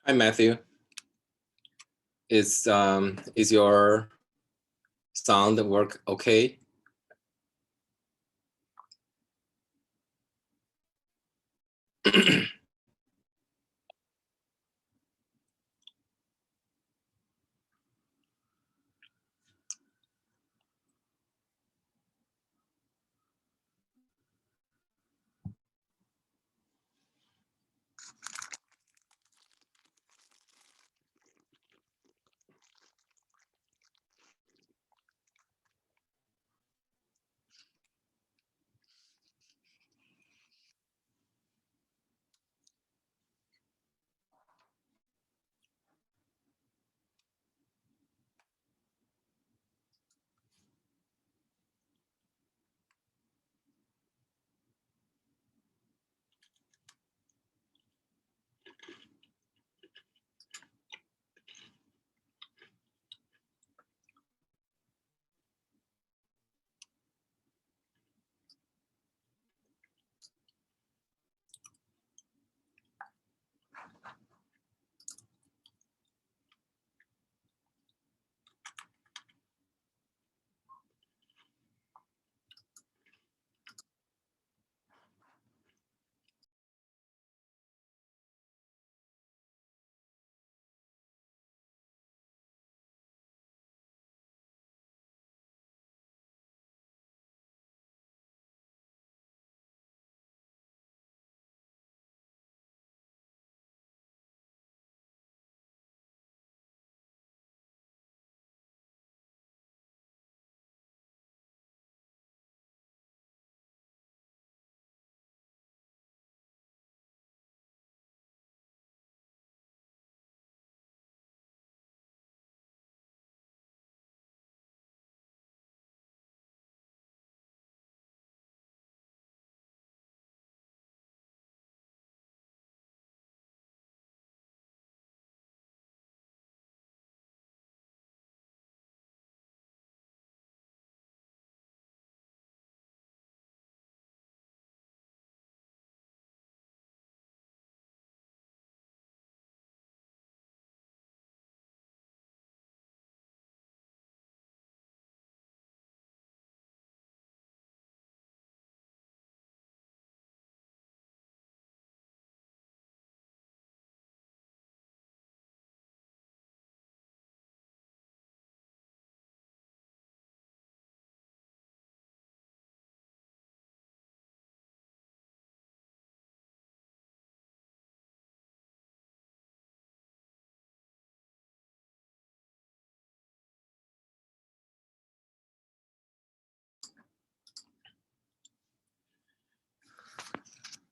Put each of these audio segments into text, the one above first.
Hi, Matthew. Is your sound work okay?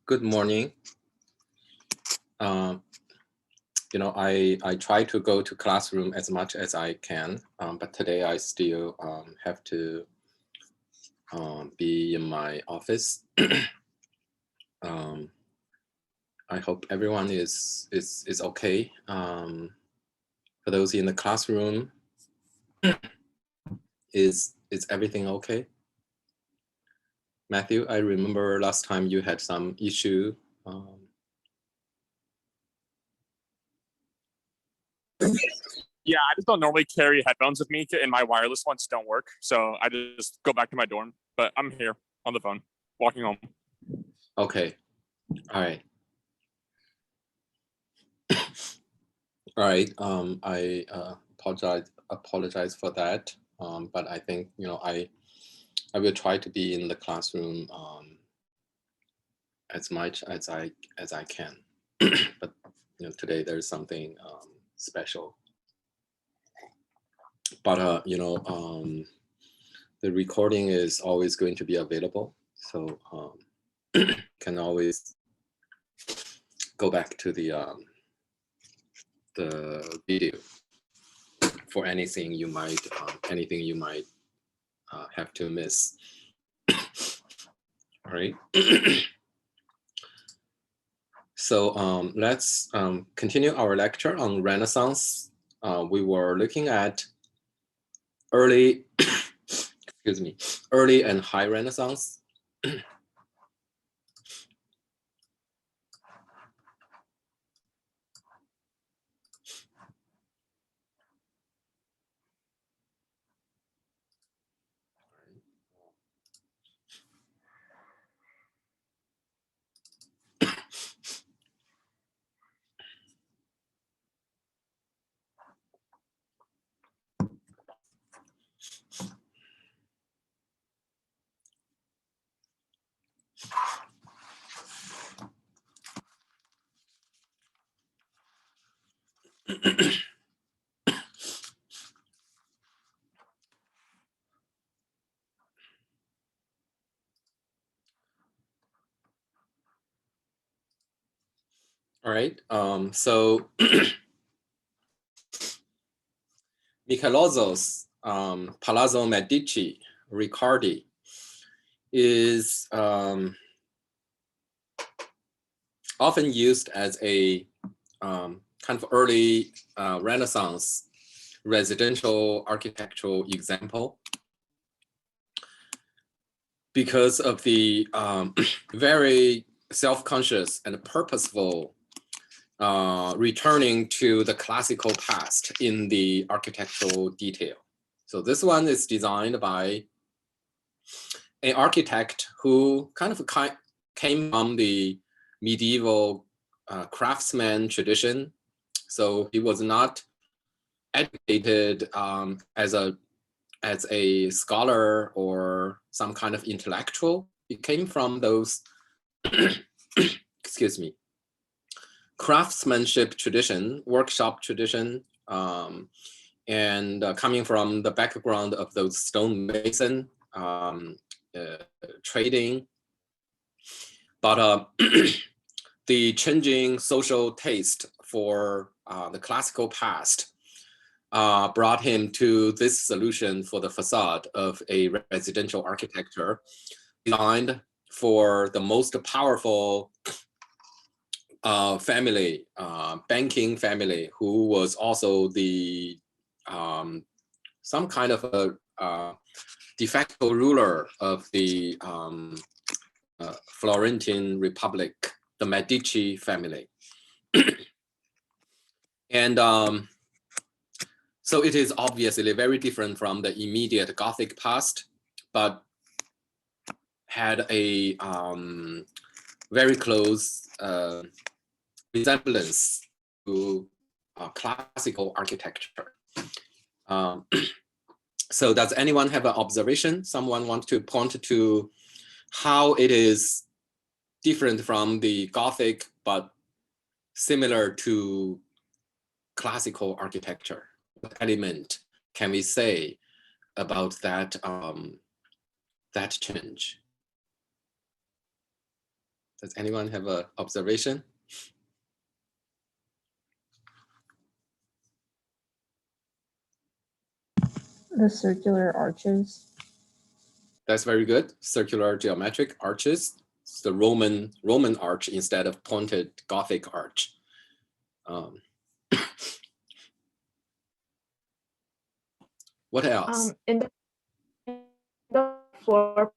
Good morning. I try to go to classroom as much as I can, but today I still have to be in my office. I hope everyone is okay. For those in the classroom, is everything okay? Matthew, I remember last time you had some issue. Yeah, I just don't normally carry headphones with me, and my wireless ones don't work. So I just go back to my dorm. But I'm here on the phone, walking home. Okay. All right. All right. I apologize for that. But I think I will try to be in the classroom as much as I can. But today there's something special. But the recording is always going to be available, so can always go back to the video for anything you might have to miss. All right. So let's continue our lecture on Renaissance. We were looking at early, early and high Renaissance. All right, so Michelangelo's Palazzo Medici Riccardi is often used as a kind of early Renaissance residential architectural example because of the very self-conscious and purposeful returning to the classical past in the architectural detail. So this one is designed by an architect who kind of came from the medieval craftsman tradition. So he was not educated as a scholar or some kind of intellectual. He came from those, excuse me, craftsmanship tradition, workshop tradition, and coming from the background of those stonemason trading. But the changing social taste for the classical past brought him to this solution for the facade of a residential architecture designed for the most powerful family, banking family, who was also the some kind of a de facto ruler of the Florentine Republic, the Medici family. And so it is obviously very different from the immediate Gothic past, but had a very close resemblance to classical architecture. So does anyone have an observation? Someone want to point to how it is different from the Gothic, but similar to classical architecture? What element can we say about that, that change? Does anyone have an observation? The circular arches. That's very good. Circular geometric arches. It's the Roman arch instead of pointed Gothic arch. What else? In the floor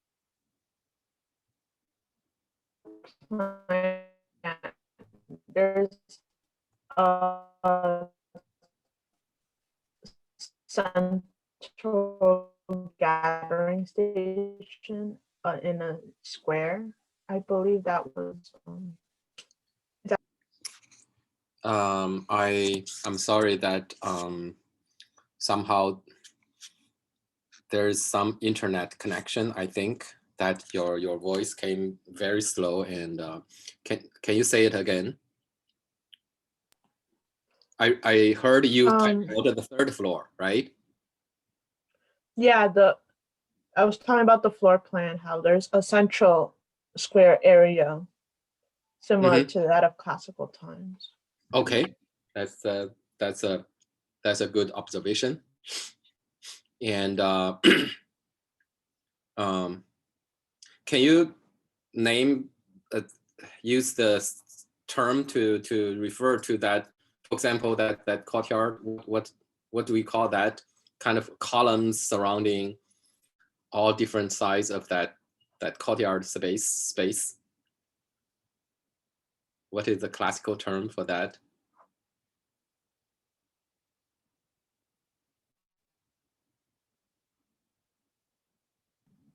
plan, there's a central gathering station in a square. I believe that was. I'm sorry that somehow there's some internet connection. I think that your voice came very slow, and can you say it again? I heard you go to the third floor, right? Yeah, I was talking about the floor plan, how there's a central square area similar to that of classical times. Okay, that's a good observation. And can you name use the term to refer to that? For example, that courtyard. What do we call that? Kind of columns surrounding all different sides of that courtyard space. What is the classical term for that?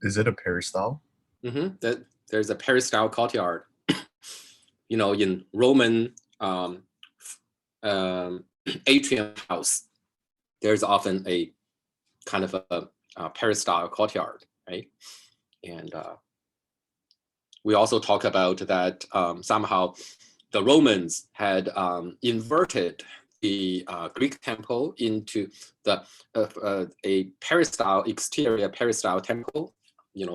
Is it a peristyle? That there's a peristyle courtyard. You know, in Roman atrium house, there's often a kind of a peristyle courtyard, right? And we also talk about that somehow the Romans had inverted the Greek temple into the a peristyle exterior peristyle temple,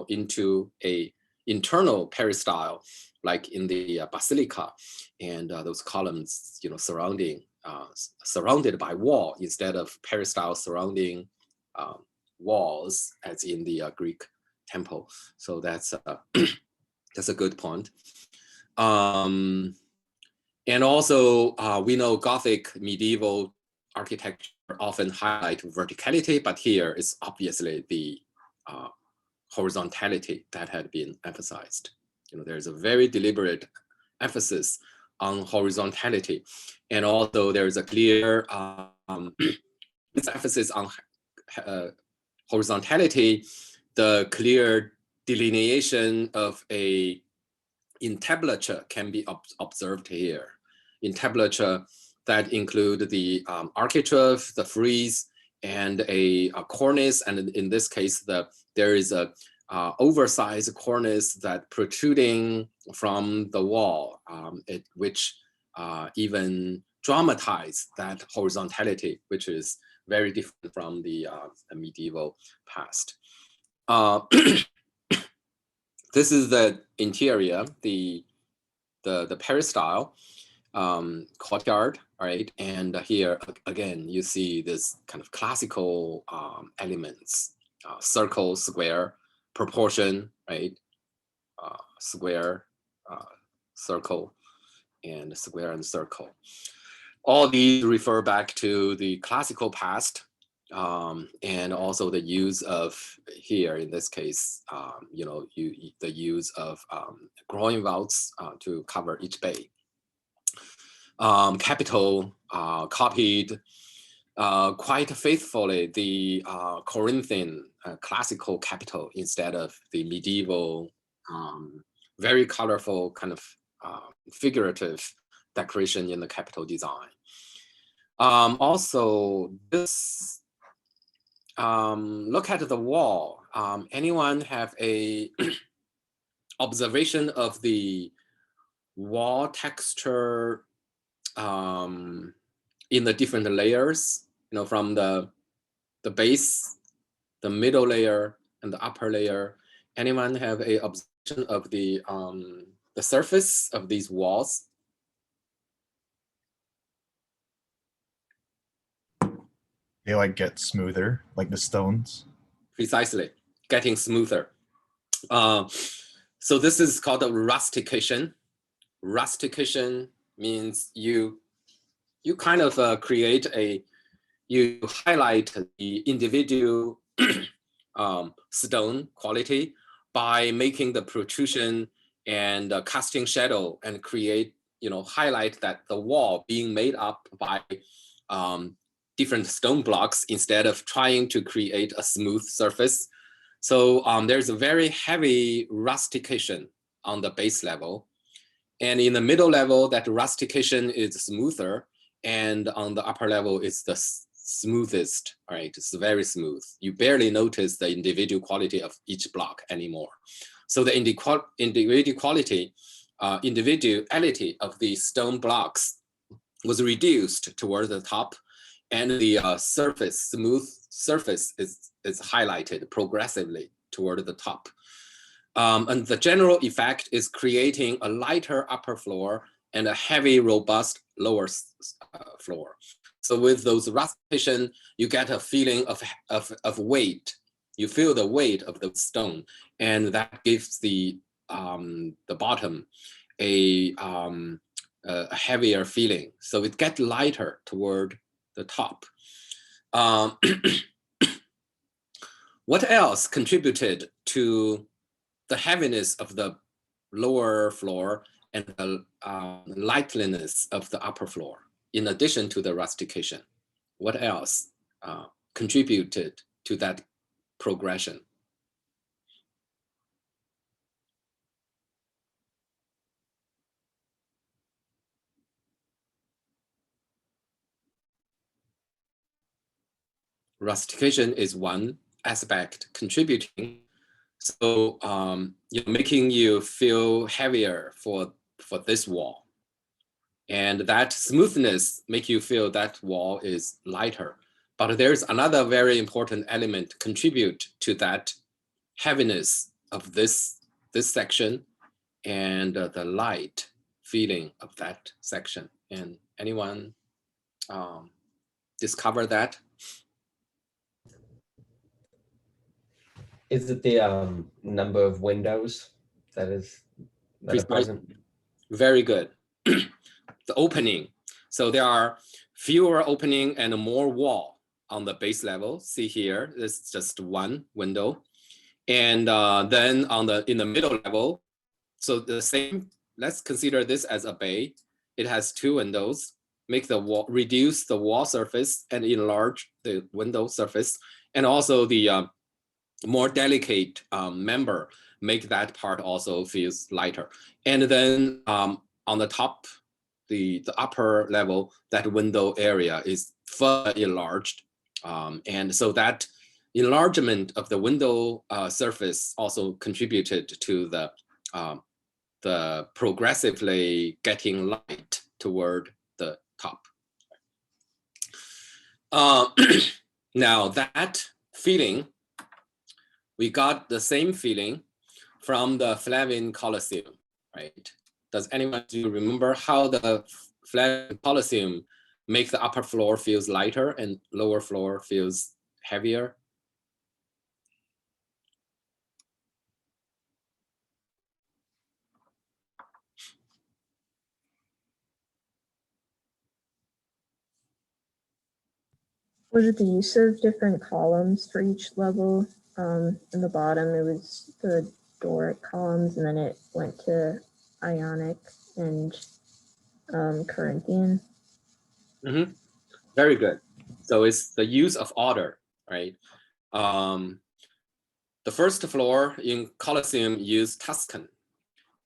into a internal peristyle, like in the basilica, and those columns, surrounded by wall instead of peristyle surrounding walls, as in the Greek temple. So that's that's a good point. And also, we know Gothic medieval architecture often highlight verticality, but here is obviously the horizontality that had been emphasized. There's a very deliberate emphasis on horizontality, and also there's a clear emphasis on horizontality, the clear delineation of a entablature can be observed here. Entablature that include the architrave, the frieze, and a cornice, and in this case, there is a oversized cornice that protruding from the wall, which even dramatize that horizontality, which is very different from the medieval past. This is the interior, the peristyle courtyard, right? And here again, you see this kind of classical elements: circle, square, proportion, right? Square, circle, and square and circle. All these refer back to the classical past, and also the use of, here in this case, the use of groin vaults to cover each bay. Capital copied quite faithfully the Corinthian classical capital instead of the medieval, very colorful kind of figurative decoration in the capital design. Also, this look at the wall. Anyone have a observation of the wall texture in the different layers? From the base, the middle layer, and the upper layer. Anyone have a observation of the surface of these walls? They like get smoother, like the stones. Precisely, getting smoother. So this is called a rustication. Rustication means you kind of you highlight the individual stone quality by making the protrusion and casting shadow, and create, highlight that the wall being made up by different stone blocks instead of trying to create a smooth surface. So there's a very heavy rustication on the base level. And in the middle level, that rustication is smoother. And on the upper level, it's the smoothest, right? It's very smooth. You barely notice the individual quality of each block anymore. So the individuality of the stone blocks was reduced toward the top, and the smooth surface is highlighted progressively toward the top. And the general effect is creating a lighter upper floor and a heavy, robust lower floor. So with those rustication, you get a feeling of weight. You feel the weight of the stone, and that gives the bottom a heavier feeling. So it gets lighter toward the top. What else contributed to the heaviness of the lower floor and the lightliness of the upper floor, in addition to the rustication? What else contributed to that progression? Rustication is one aspect contributing. So making you feel heavier for this wall. And that smoothness make you feel that wall is lighter. But there's another very important element contribute to that heaviness of this section and the light feeling of that section. And anyone discover that? Is it the number of windows that are present? Very good. The opening. So there are fewer opening and more wall on the base level. See here, it's just one window. And then in the middle level, so the same, let's consider this as a bay. It has two windows, make the wall, reduce the wall surface and enlarge the window surface. And also the more delicate member, make that part also feels lighter. And then on the top, the upper level, that window area is further enlarged. And so that enlargement of the window surface also contributed to the progressively getting light toward the top. Now that feeling, we got the same feeling from the Flavian Colosseum, right? Does anyone remember how the Flavian Colosseum make the upper floor feels lighter and lower floor feels heavier? Was it the use of different columns for each level? In the bottom, it was the Doric columns, and then it went to Ionic and Corinthian. Mm-hmm. Very good. So it's the use of order, right? The first floor in Colosseum used Tuscan.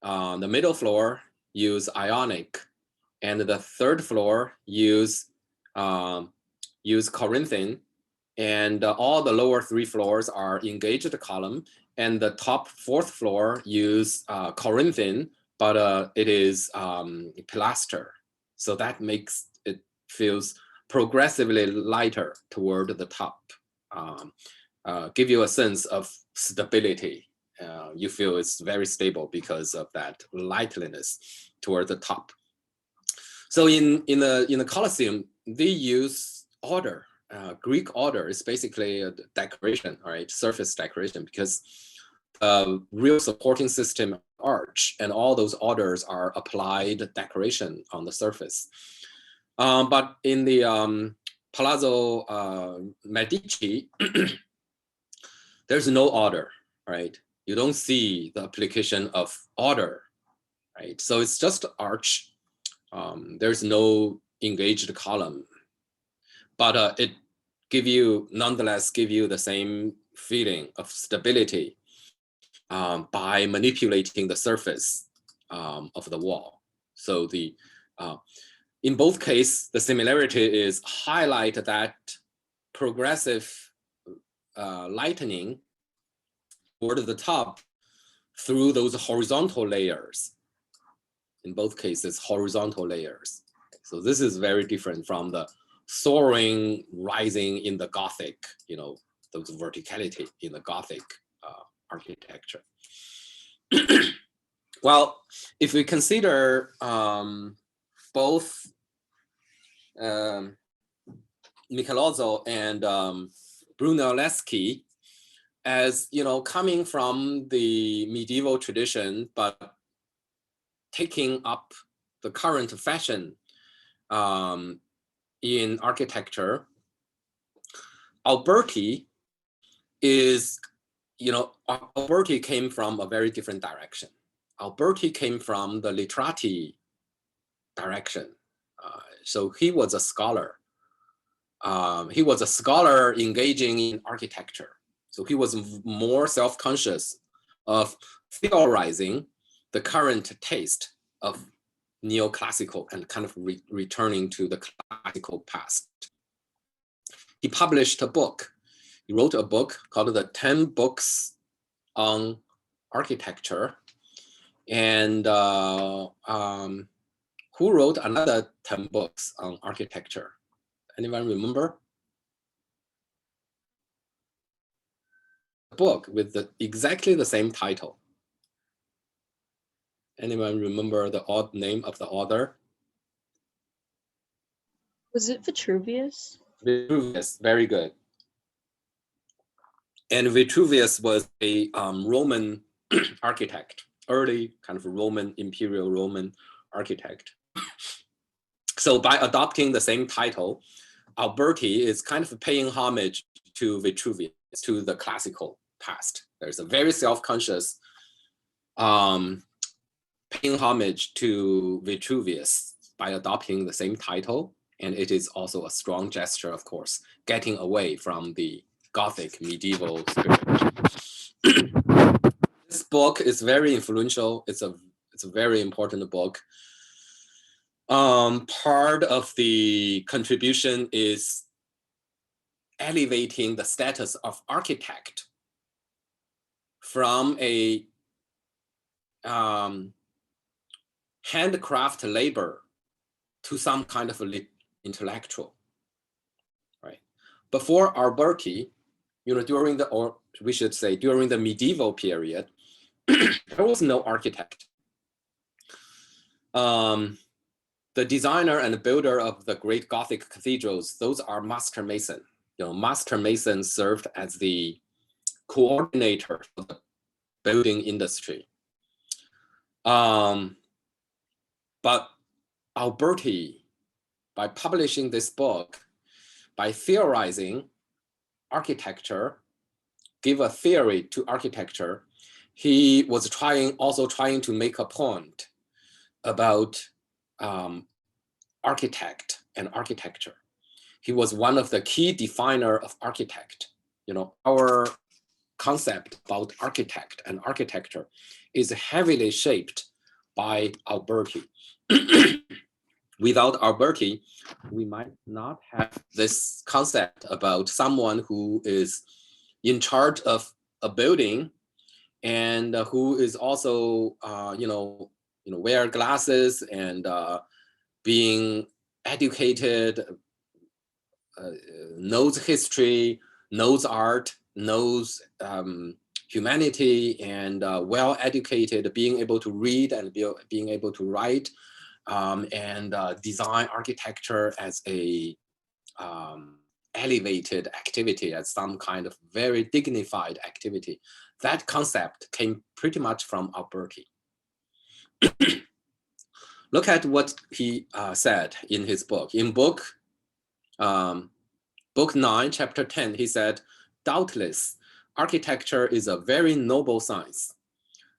The middle floor use Ionic, and the third floor use Corinthian, and all the lower three floors are engaged column, and the top fourth floor use Corinthian, but it is pilaster. So that makes it feels progressively lighter toward the top. Give you a sense of stability. You feel it's very stable because of that lightliness toward the top. So in the Colosseum, they use order. Greek order is basically a decoration, all right, surface decoration, because real supporting system arch and all those orders are applied decoration on the surface. But in the Palazzo Medici, there's no order, right? You don't see the application of order, right? So it's just arch. There's no engaged column, but it nonetheless give you the same feeling of stability by manipulating the surface of the wall. So in both cases, the similarity is highlight that progressive lightening toward the top through those horizontal layers. In both cases, horizontal layers. So this is very different from the soaring, rising in the Gothic, those verticality in the Gothic architecture. Well, if we consider both Michelangelo and Brunelleschi as coming from the medieval tradition, but taking up the current fashion in architecture, Alberti is, Alberti came from a very different direction. Alberti came from the literati direction. So he was a scholar. He was a scholar engaging in architecture. So he was more self-conscious of theorizing the current taste of neoclassical and kind of returning to the classical past. He published a book. He wrote a book called The 10 Books on Architecture. And who who wrote another 10 books on architecture? Anyone remember? A book with exactly the same title. Anyone remember the name of the author? Was it Vitruvius? Vitruvius, very good. And Vitruvius was a Roman architect, early kind of Roman, imperial Roman architect. So by adopting the same title, Alberti is kind of paying homage to Vitruvius, to the classical past. There's a very self-conscious paying homage to Vitruvius by adopting the same title. And it is also a strong gesture, of course, getting away from the Gothic medieval spirit. This book is very influential. It's a very important book. Part of the contribution is elevating the status of architect from a handcraft labor to some kind of intellectual, right? Before Alberti, during the, or we should say during the medieval period, there was no architect. The designer and builder of the great Gothic cathedrals, those are master mason. Master mason served as the coordinator of the building industry. But Alberti, by publishing this book, by theorizing architecture, give a theory to architecture, he was also trying to make a point about architect and architecture. He was one of the key definer of architect. Our concept about architect and architecture is heavily shaped by Alberti. Without Alberti, we might not have this concept about someone who is in charge of a building and who is also, wear glasses and being educated, knows history, knows art, knows humanity, and well-educated, being able to read and being able to write, and design architecture as a elevated activity, as some kind of very dignified activity. That concept came pretty much from Alberti. Look at what he said in his book. In book 9, chapter 10, he said, "Doubtless, architecture is a very noble science,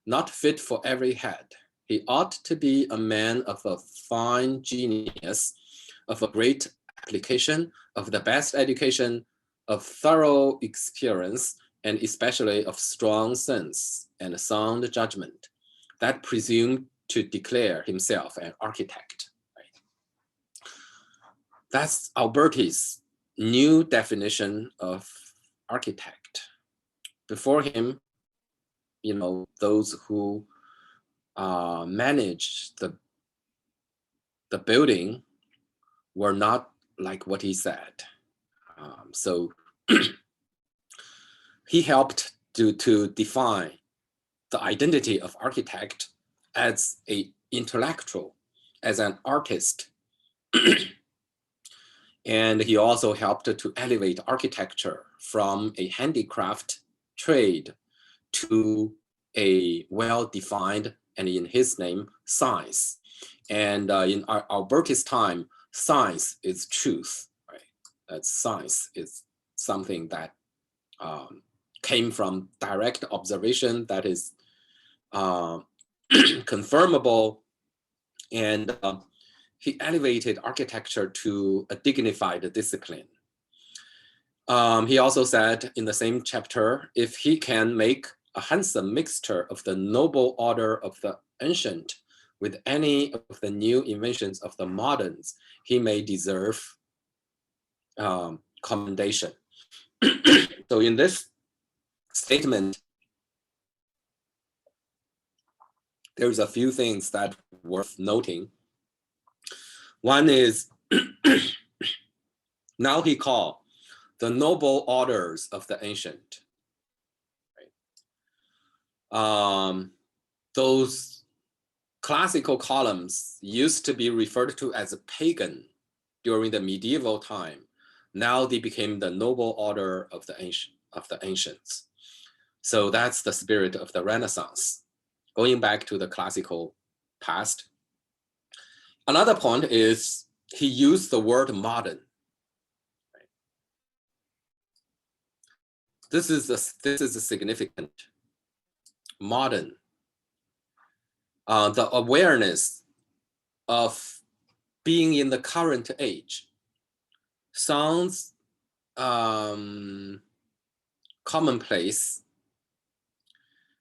not fit for every head. He ought to be a man of a fine genius, of a great application, of the best education, of thorough experience, and especially of strong sense and sound judgment, that presumed to declare himself an architect." Right? That's Alberti's new definition of architect. Before him, those who managed the building were not like what he said. So he helped to define the identity of architect as an intellectual, as an artist. And he also helped to elevate architecture from a handicraft trade to a well-defined, and in his name, science. And in Alberti's time, science is truth, right? That science is something that came from direct observation, that is confirmable, and he elevated architecture to a dignified discipline. He also said in the same chapter, if he can make a handsome mixture of the noble order of the ancient with any of the new inventions of the moderns, he may deserve commendation. So in this statement, there's a few things that are worth noting. One is now he called the noble orders of the ancient. Right? Those classical columns used to be referred to as pagan during the medieval time. Now they became the noble order of the ancients. So that's the spirit of the Renaissance, going back to the classical past. Another point is he used the word modern. Right? This is a significant modern. The awareness of being in the current age sounds commonplace,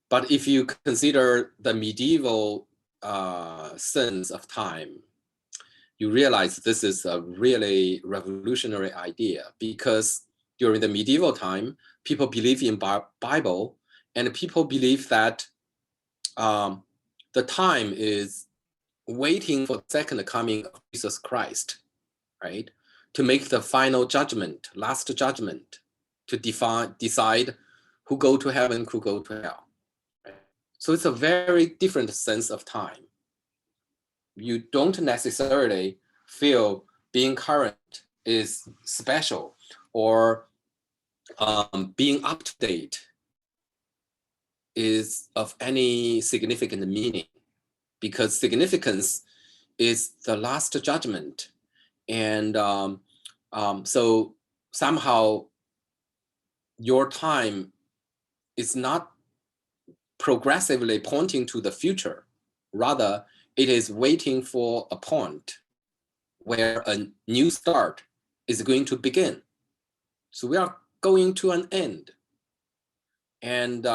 but if you consider the medieval sense of time, you realize this is a really revolutionary idea, because during the medieval time, people believe in Bible, and people believe that the time is waiting for the second coming of Jesus Christ, right? To make the final judgment, last judgment, to decide who go to heaven, who go to hell. Right? So it's a very different sense of time. You don't necessarily feel being current is special, or being up to date is of any significant meaning, because significance is the last judgment. And so somehow your time is not progressively pointing to the future. Rather, it is waiting for a point where a new start is going to begin. So we are going to an end. And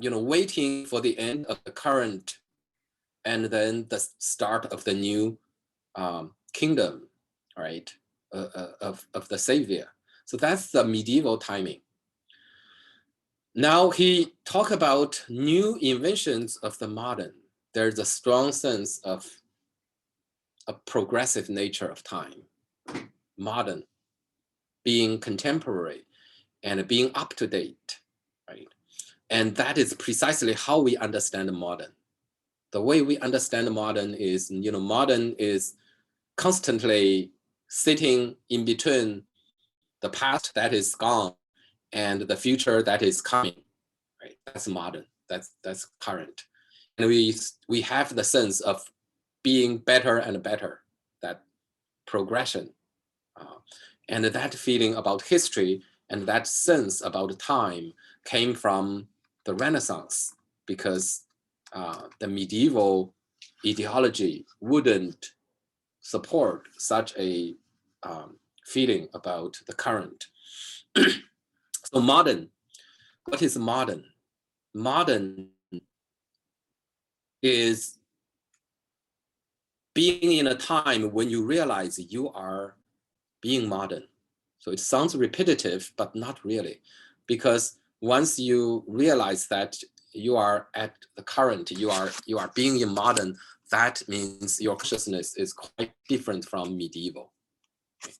waiting for the end of the current and then the start of the new kingdom, right, of the Savior. So that's the medieval timing. Now he talked about new inventions of the modern. There's a strong sense of a progressive nature of time, modern, being contemporary and being up to date, right? And that is precisely how we understand modern. The way we understand modern is, modern is constantly sitting in between the past that is gone and the future that is coming, right? That's modern, that's current. And we have the sense of being better and better, that progression. And that feeling about history and that sense about time came from the Renaissance, because the medieval ideology wouldn't support such a feeling about the current. So modern, what is modern? Modern is being in a time when you realize you are being modern. So it sounds repetitive, but not really, because once you realize that you are at the current, you are being in modern, that means your consciousness is quite different from medieval. Okay.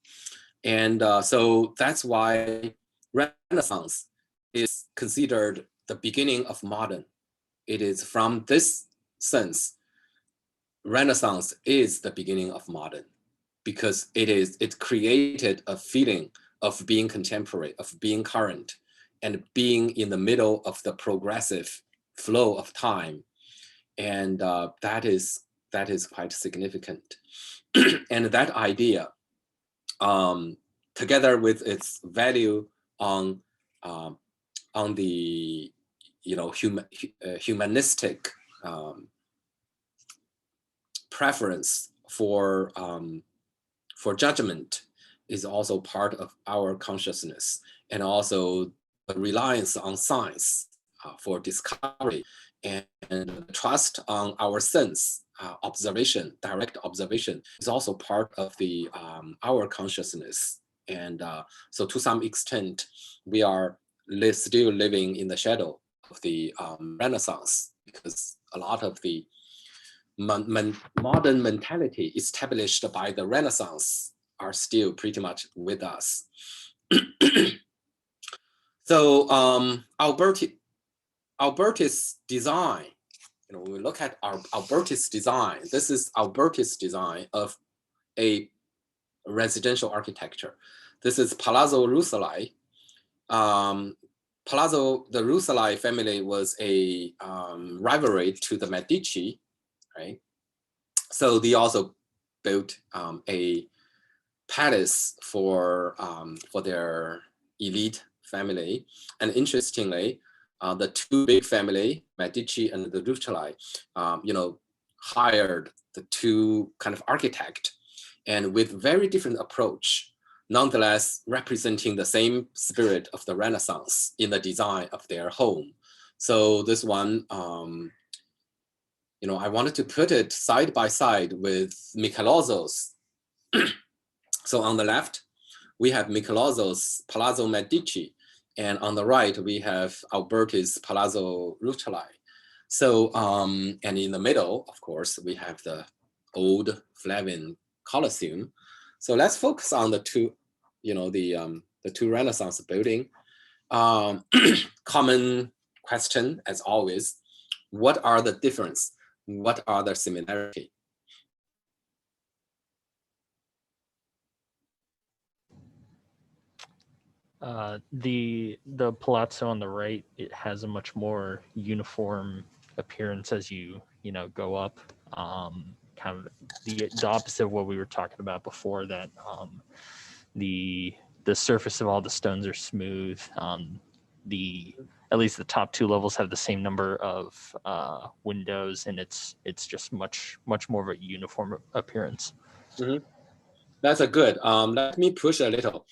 And so that's why Renaissance is considered the beginning of modern. It is from this sense, Renaissance is the beginning of modern, because it created a feeling of being contemporary, of being current, and being in the middle of the progressive flow of time. And that is quite significant. And that idea, together with its value on the humanistic preference for judgment, is also part of our consciousness, and also the reliance on science for discovery, and trust on our sense observation, direct observation, is also part of the our consciousness. And so to some extent, we are still living in the shadow of the Renaissance, because a lot of the modern mentality established by the Renaissance are still pretty much with us. So Alberti's design, when we look at Alberti's design, this is Alberti's design of a residential architecture. This is Palazzo Roosevelt. The Roosevelt family was a rivalry to the Medici, right? So they also built a palace for their elite family. And interestingly, the two big family, Medici and the Roosevelt, hired the two kind of architect, and with very different approach, nonetheless representing the same spirit of the Renaissance in the design of their home. So this one, I wanted to put it side by side with Michelangelo's. So on the left, we have Michelangelo's Palazzo Medici, and on the right, we have Alberti's Palazzo Roosevelt. So, and in the middle, of course, we have the old Flavian Colosseum. So let's focus on the two, the two Renaissance building. Common question, as always, what are the difference? What are the similarity? The palazzo on the right, it has a much more uniform appearance as you go up. Kind of the opposite of what we were talking about before, that the surface of all the stones are smooth. At least the top two levels have the same number of windows, and it's just much more of a uniform appearance. Mm-hmm. That's a good. Let me push a little.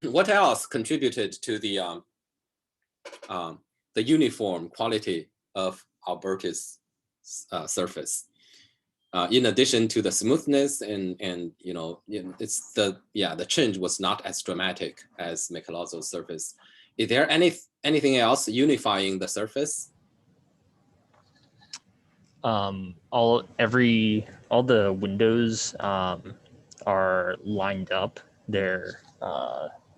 What else contributed to the uniform quality of Alberti's surface? In addition to the smoothness and it's the change was not as dramatic as Michelangelo's surface. Is there anything else unifying the surface? All the windows are lined up.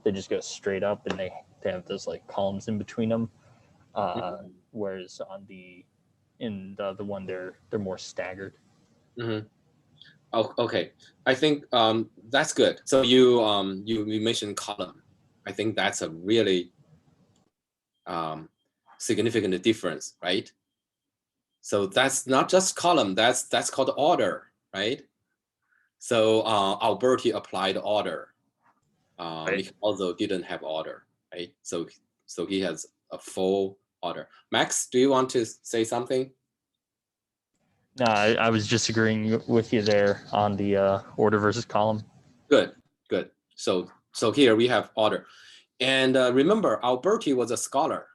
They just go straight up, and they have those like columns in between them. Whereas in the other one, they're more staggered. Mm-hmm. Oh, okay. I think that's good. So you mentioned column. I think that's a really significant difference, right? So that's not just column. That's called order, right? So Alberti applied order. Right. Michelangelo didn't have order, right? So he has a full order. Max, do you want to say something? No, I was just agreeing with you there on the order versus column. Good. So here we have order. And remember, Alberti was a scholar.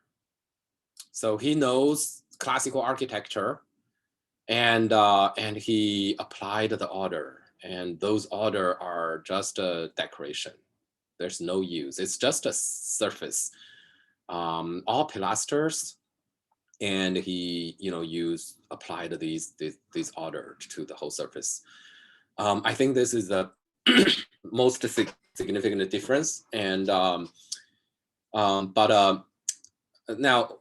So he knows classical architecture, and he applied the order. And those order are just a decoration. There's no use. It's just a surface. All pilasters, and he applied these order to the whole surface. I think this is the most significant difference. And now,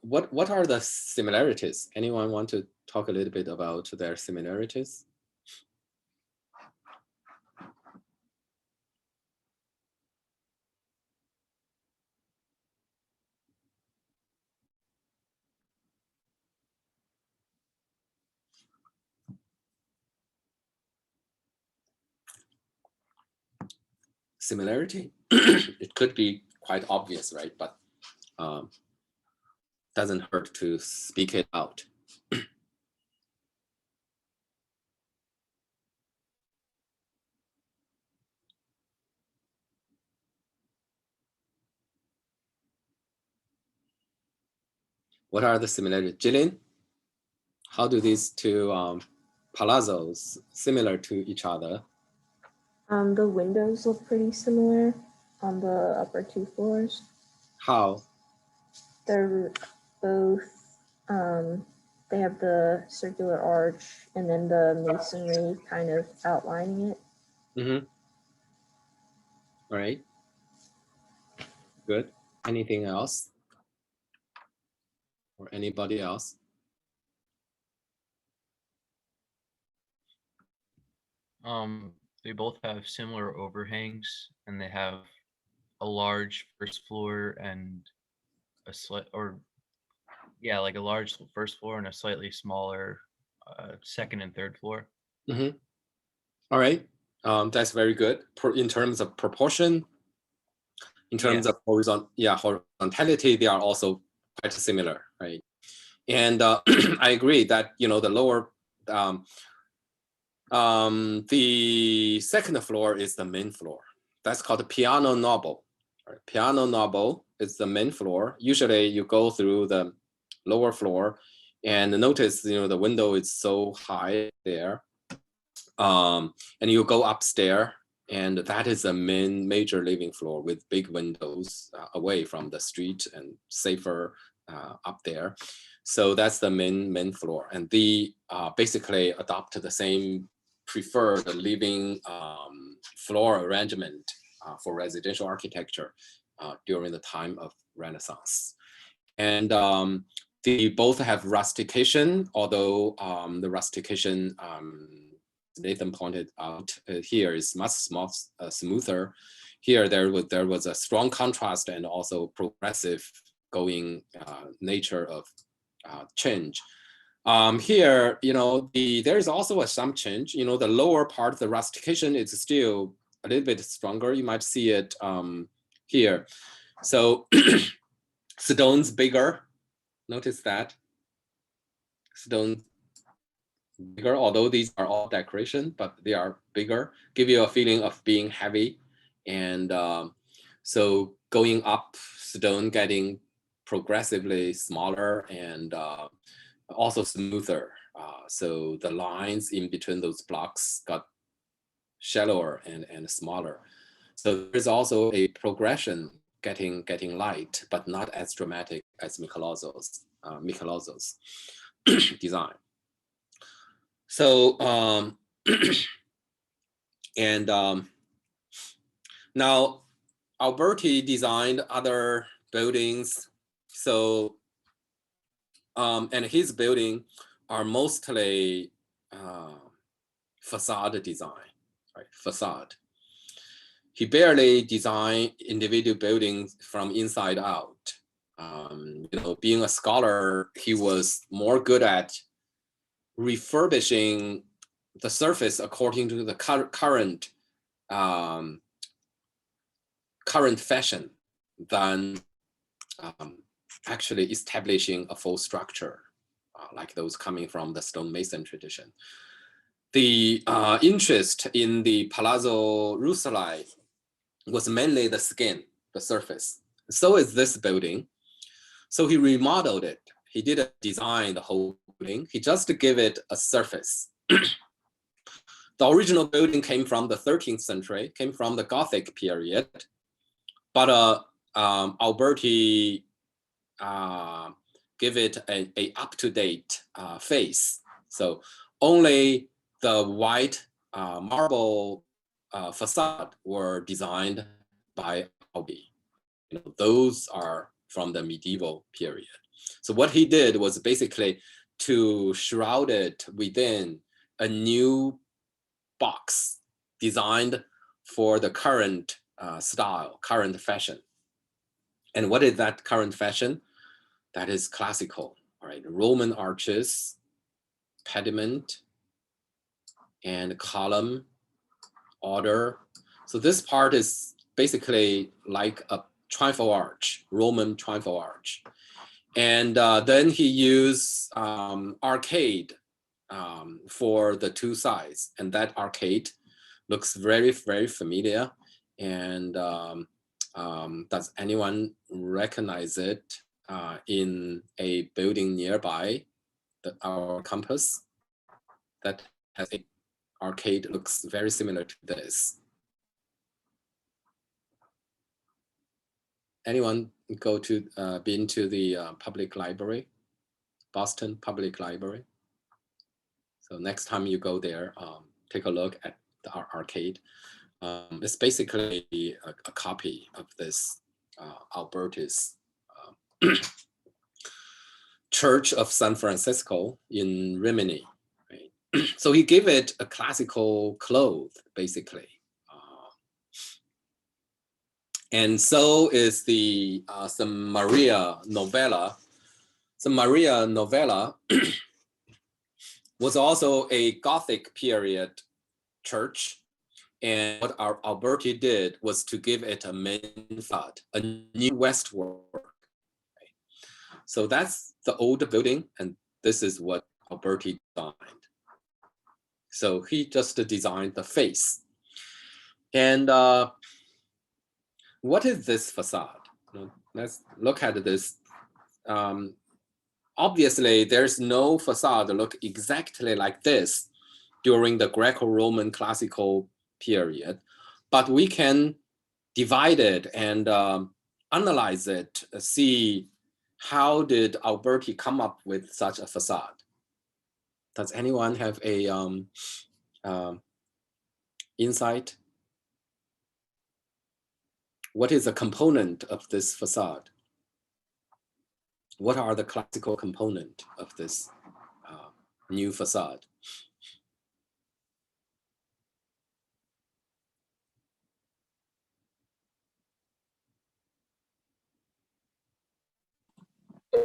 what are the similarities? Anyone want to talk a little bit about their similarities? Similarity, it could be quite obvious, right? But doesn't hurt to speak it out. What are the similarities? Jillian, how do these two palazzos similar to each other? The windows look pretty similar on the upper two floors. How? They're both they have the circular arch and then the masonry kind of outlining it. Mm-hmm. All right. Good. Anything else? Or anybody else? They both have similar overhangs, and they have a large first floor and a like a large first floor and a slightly smaller second and third floor. Mm-hmm. All right. That's very good. In terms of proportion, in terms of horizontality, they are also quite similar, right? And I agree that the lower, the second floor is the main floor. That's called the piano noble. Right? Piano noble is the main floor. Usually, you go through the lower floor, and notice the window is so high there, and you go upstairs. And that is the major living floor with big windows away from the street and safer up there. So that's the main floor. And they basically adopt the same preferred living floor arrangement for residential architecture during the time of Renaissance. And they both have rustication, although the rustication Nathan pointed out here is much smoother. Here there was a strong contrast and also progressive going nature of change. Here, there is also some change. The lower part, the rustication is still a little bit stronger. You might see it here. So stone's bigger. Notice that stone bigger, although these are all decoration, but they are bigger, give you a feeling of being heavy. And so going up, stone getting progressively smaller and also smoother. So the lines in between those blocks got shallower and smaller. So there's also a progression getting light, but not as dramatic as Michelangelo's design. So, now Alberti designed other buildings. So, and his building are mostly facade design, right? Facade. He barely designed individual buildings from inside out. Being a scholar, he was more good at refurbishing the surface according to the current fashion than actually establishing a full structure like those coming from the stonemason tradition. The interest in the Palazzo Roosevelt was mainly the skin, the surface. So is this building. So he remodeled it. He didn't design the whole building. He just gave it a surface. The original building came from the 13th century, came from the Gothic period, but Alberti give it a up-to-date face. So only the white marble facade were designed by Alberti. Those are from the medieval period. So what he did was basically to shroud it within a new box designed for the current style, current fashion. And what is that current fashion? That is classical, right? Roman arches, pediment, and column, order. So this part is basically like a triumphal arch, Roman triumphal arch. And then he used arcade for the two sides. And that arcade looks very, very familiar. And does anyone recognize it in a building nearby our campus that has an arcade looks very similar to this? Anyone been to the public library Boston Public Library. So next time you go there, take a look at the arcade. It's basically a copy of this Alberti's Church of San Francisco in Rimini. Right? So he gave it a classical cloth, basically. And so is the Maria Novella. So Maria Novella was also a Gothic period church. And what our Alberti did was to give it a main facade, a new westwork. So that's the old building, and this is what Alberti designed. So he just designed the face. And what is this facade? Let's look at this. Obviously, there's no facade look exactly like this during the Greco-Roman classical period, but we can divide it and analyze it, see how did Alberti come up with such a facade. Does anyone have a insight? What is a component of this facade? What are the classical component of this new facade?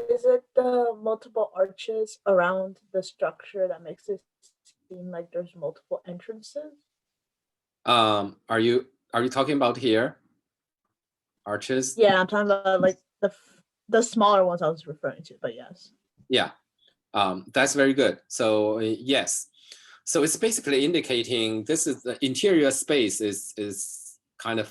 Is it the multiple arches around the structure that makes it seem like there's multiple entrances? Are you talking about here? Arches? Yeah, I'm talking about like the smaller ones I was referring to, but yes. Yeah, that's very good. So yes, so it's basically indicating this is the interior space is kind of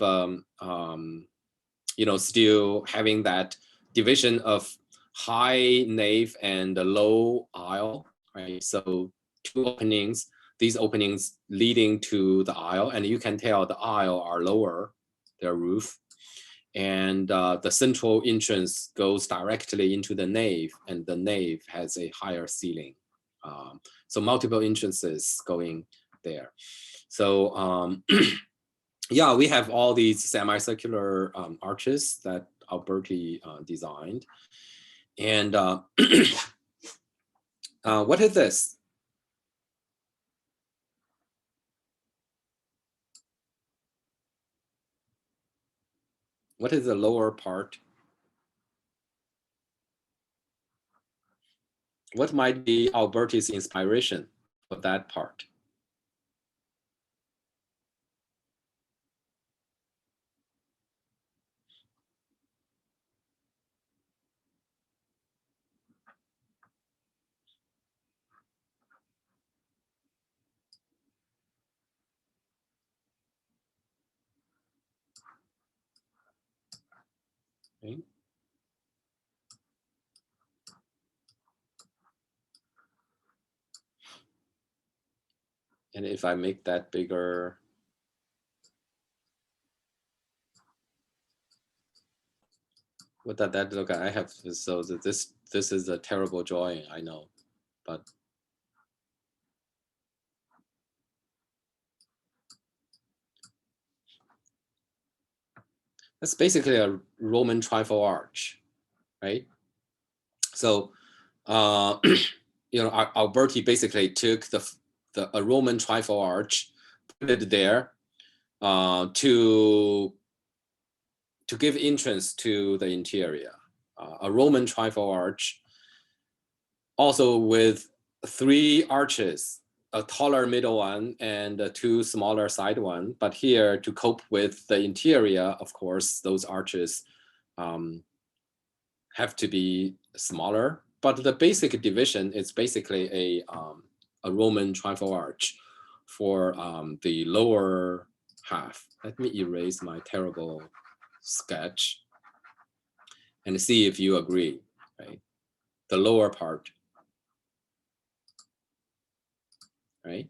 still having that division of high nave and low aisle, right? So two openings, these openings leading to the aisle, and you can tell the aisle are lower, their roof. And the central entrance goes directly into the nave, and the nave has a higher ceiling. So multiple entrances going there. So yeah, we have all these semicircular arches that Alberti designed. And what is this? What is the lower part? What might be Alberti's inspiration for that part? Okay. And if I make that bigger, what does that look like? I have, so that this is a terrible drawing, I know, but that's basically a Roman trifle arch, right? So, Alberti basically took a Roman trifle arch, put it there to give entrance to the interior. A Roman trifle arch, also with 3 arches, a taller middle one and 2 smaller side one. But here, to cope with the interior, of course, those arches have to be smaller. But the basic division is basically a Roman trifle arch for the lower half. Let me erase my terrible sketch and see if you agree, right? The lower part, right?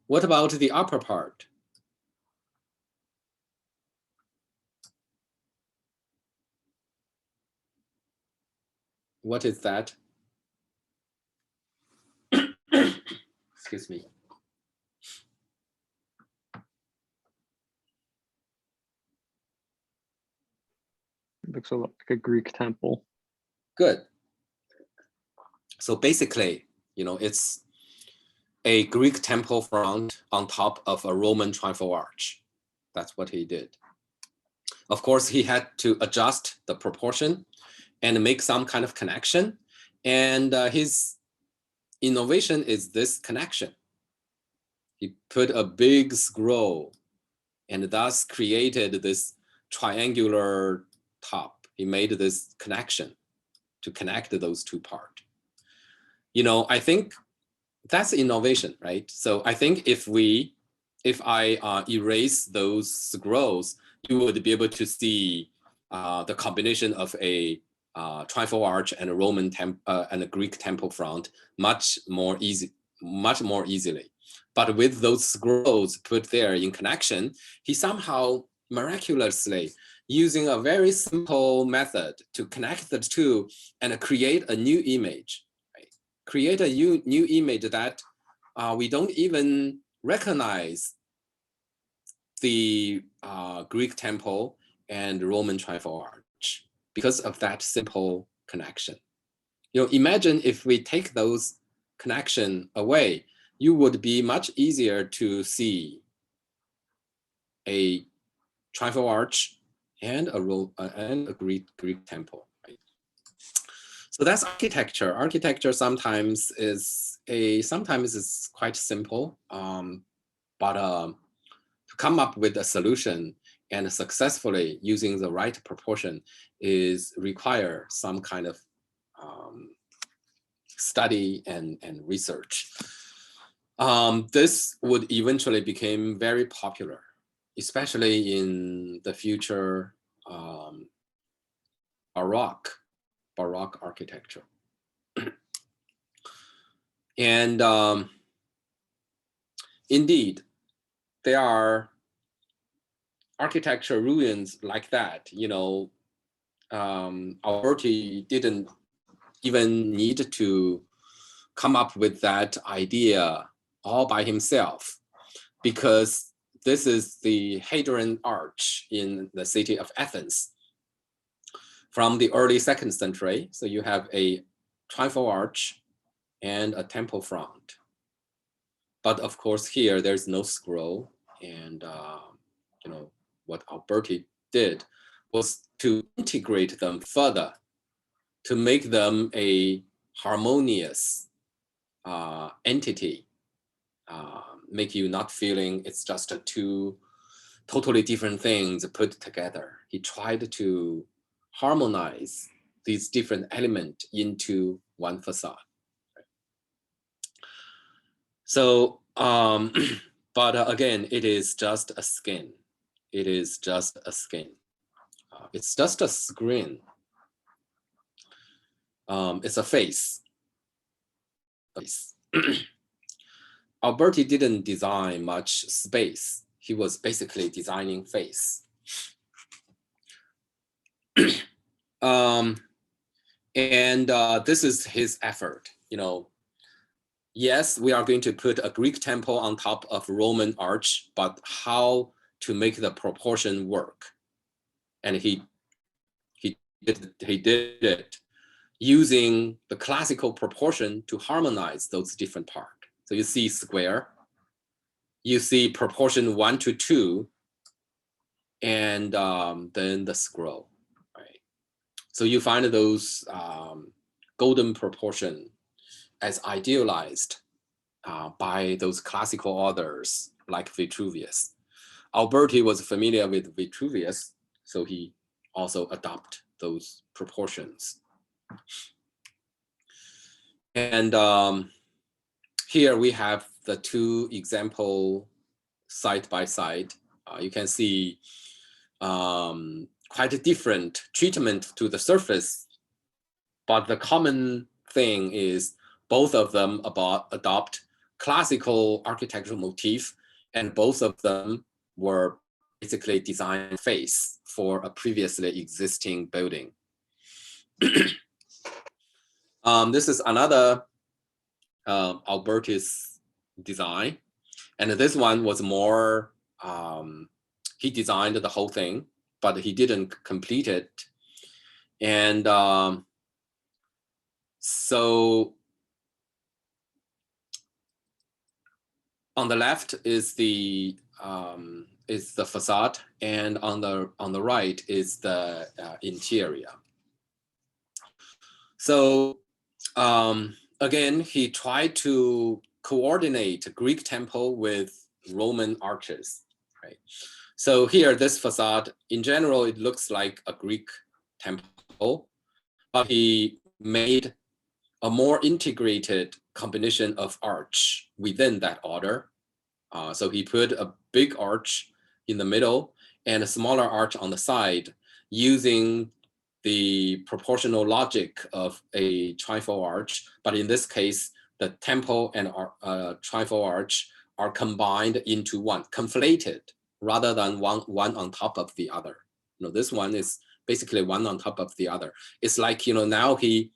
What about the upper part? What is that? Excuse me. Looks a lot like a Greek temple. Good. So basically, it's a Greek temple front on top of a Roman triumphal arch. That's what he did. Of course, he had to adjust the proportion and make some kind of connection. And his innovation is this connection. He put a big scroll and thus created this triangular top. He made this connection to connect those two parts. I think that's innovation, right? So I think if I erase those scrolls, you would be able to see the combination of a triumphal arch and a Roman and a Greek temple front much more easily. But with those scrolls put there in connection, he somehow miraculously, using a very simple method to connect the two and create a new image. Create a new image that we don't even recognize the Greek temple and Roman triumphal arch because of that simple connection. Imagine if we take those connection away, you would be much easier to see a triumphal arch and a Greek temple. So that's architecture. Architecture sometimes is quite simple, but to come up with a solution and successfully using the right proportion require some kind of study and research. This would eventually become very popular, especially in the future Baroque architecture. And indeed, there are architecture ruins like that. Alberti didn't even need to come up with that idea all by himself, because this is the Hadrian Arch in the city of Athens from the early 2nd century. So you have a triumphal arch and a temple front. But of course here there's no scroll, and what Alberti did was to integrate them further, to make them a harmonious entity, make you not feeling it's just two totally different things put together. He tried to harmonize these different elements into one facade. So, but again, it is just a skin. It is just a skin. It's just a screen. It's a face. Alberti didn't design much space. He was basically designing face. This is his effort. Yes, we are going to put a Greek temple on top of Roman arch, but how to make the proportion work? And he did it using the classical proportion to harmonize those different parts. So you see square, you see proportion 1:2, and then the scroll, right? So you find those golden proportion as idealized by those classical authors like Vitruvius. Alberti was familiar with Vitruvius, so he also adopted those proportions. And here we have the two examples side by side. You can see quite a different treatment to the surface, but the common thing is both of them adopt classical architectural motif, and both of them were basically designed face for a previously existing building. This is another Alberti's design. And this one was more, he designed the whole thing, but he didn't complete it. And so on the left is the facade, and on the right is the interior. So again, he tried to coordinate Greek temple with Roman arches, right? So here, this facade, in general, it looks like a Greek temple, but he made a more integrated combination of arch within that order. So he put a big arch in the middle and a smaller arch on the side, using the proportional logic of a trifold arch. But in this case, the temple and trifold arch are combined into one, conflated, rather than one on top of the other. You know, this one is basically one on top of the other. It's like, you know, now he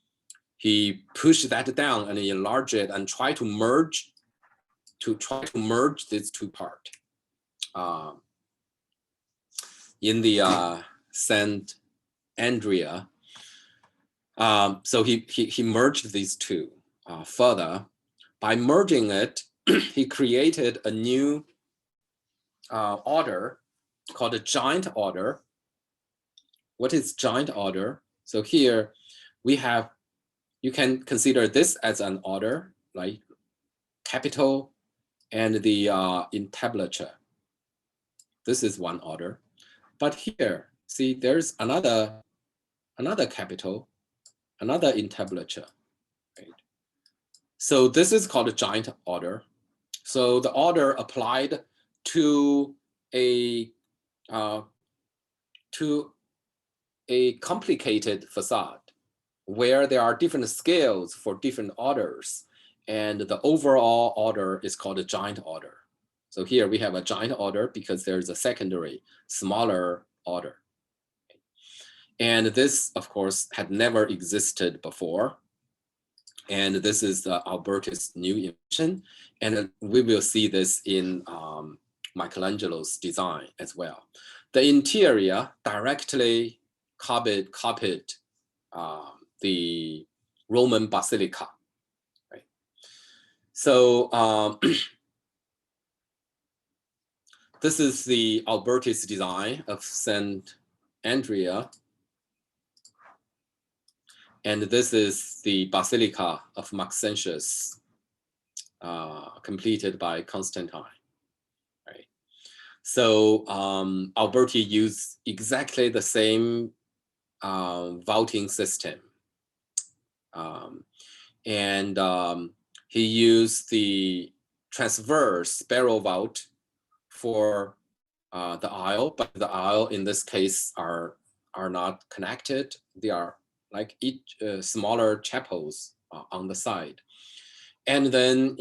pushed that down and enlarged it and try to merge these two parts. In the St. Andrea, so he merged these two further. By merging it, he created a new order called a giant order. What is giant order? So here we have, you can consider this as an order, like capital and the entablature. This is one order. But here, see, there's another capital, another entablature, right? So this is called a giant order. So the order applied to a complicated facade where there are different scales for different orders, and the overall order is called a giant order. So here we have a giant order because there's a secondary, smaller order. And this, of course, had never existed before. And this is Alberti's new invention. And we will see this in Michelangelo's design as well. The interior directly copied the Roman basilica, right? So this is the Alberti's design of St. Andrea. And this is the Basilica of Maxentius, completed by Constantine, right? So Alberti used exactly the same vaulting system. He used the transverse barrel vault for the aisle, but the aisle in this case are not connected. They are like each smaller chapels on the side. And then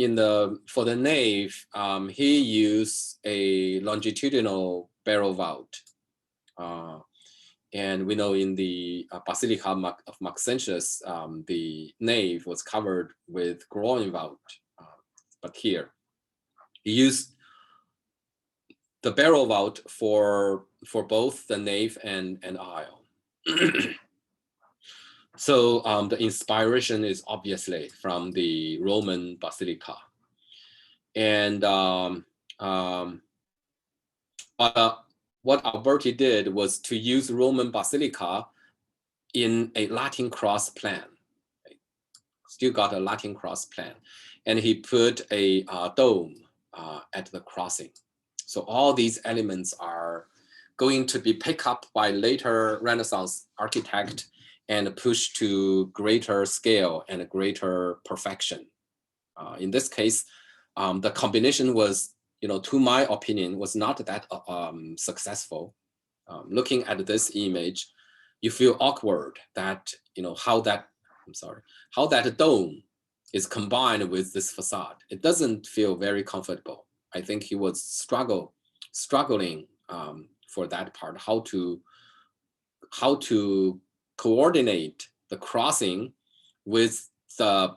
for the nave, he used a longitudinal barrel vault. And we know in the Basilica of Maxentius, the nave was covered with groin vault. But here, he used the barrel vault for both the nave and aisle. So the inspiration is obviously from the Roman basilica. And what Alberti did was to use Roman basilica in a Latin cross plan. Right? Still got a Latin cross plan. And he put a dome at the crossing. So all these elements are going to be picked up by later Renaissance architect and pushed to greater scale and greater perfection. In this case, the combination was, to my opinion, was not that successful. Looking at this image, you feel awkward that, how that dome is combined with this facade. It doesn't feel very comfortable. I think he was struggling for that part, how to coordinate the crossing with the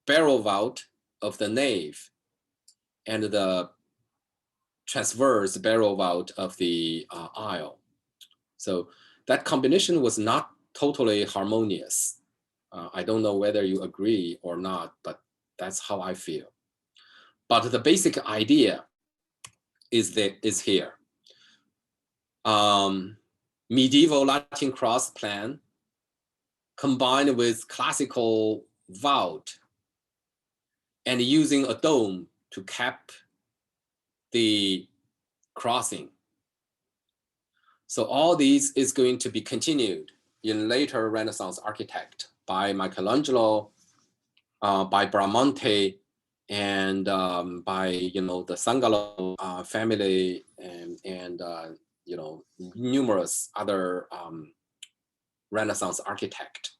barrel vault of the nave and the transverse barrel vault of the aisle. So that combination was not totally harmonious. I don't know whether you agree or not, but that's how I feel. But the basic idea is here. Medieval Latin cross plan combined with classical vault and using a dome to cap the crossing. So all these is going to be continued in later Renaissance architect by Michelangelo, by Bramante, and by the Sangallo family, and numerous other Renaissance architect.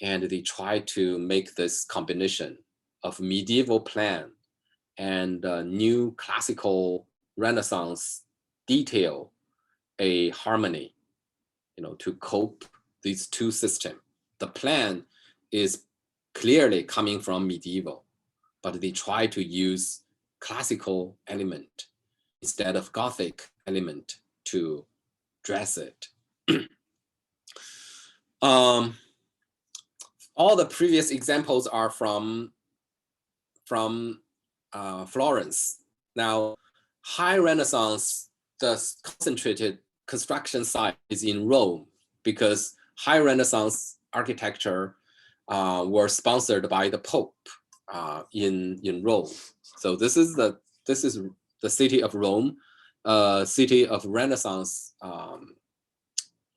And they try to make this combination of medieval plan and new classical Renaissance detail a harmony, to cope these two systems. The plan is clearly coming from medieval, but they try to use classical element instead of Gothic element to dress it. All the previous examples are from Florence. Now, high Renaissance, the concentrated construction site is in Rome, because high Renaissance architecture were sponsored by the Pope in Rome. So this is the city of Rome, city of Renaissance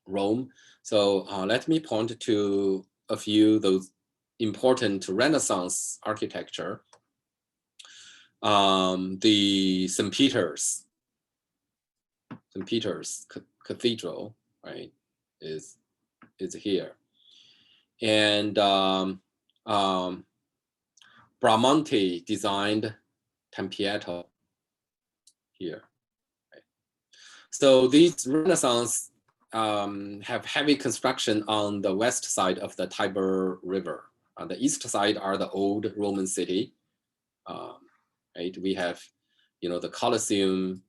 Rome. So let me point to a few those important Renaissance architecture. The St. Peter's Cathedral, right, is here, and Bramante designed Tempietto here. Right? So these Renaissance have heavy construction on the west side of the Tiber River. On the east side are the old Roman city. Right, we have, the Colosseum,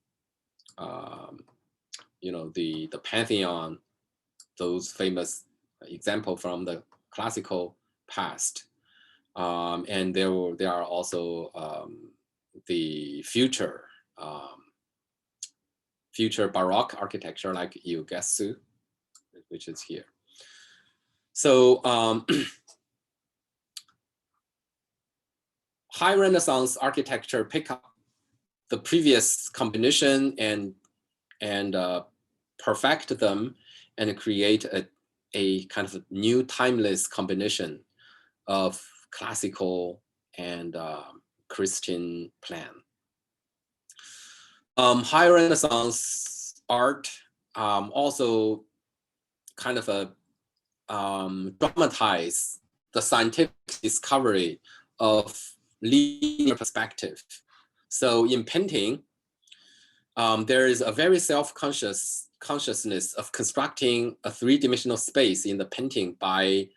the Pantheon, those famous example from the classical past, and there are also the future Baroque architecture like Iogessu, which is here. So high Renaissance architecture pick up the previous combination and perfect them and create a kind of new timeless combination of classical and Christian plan. High Renaissance art also kind of dramatize the scientific discovery of linear perspective. So in painting, there is a very consciousness of constructing a three-dimensional space in the painting by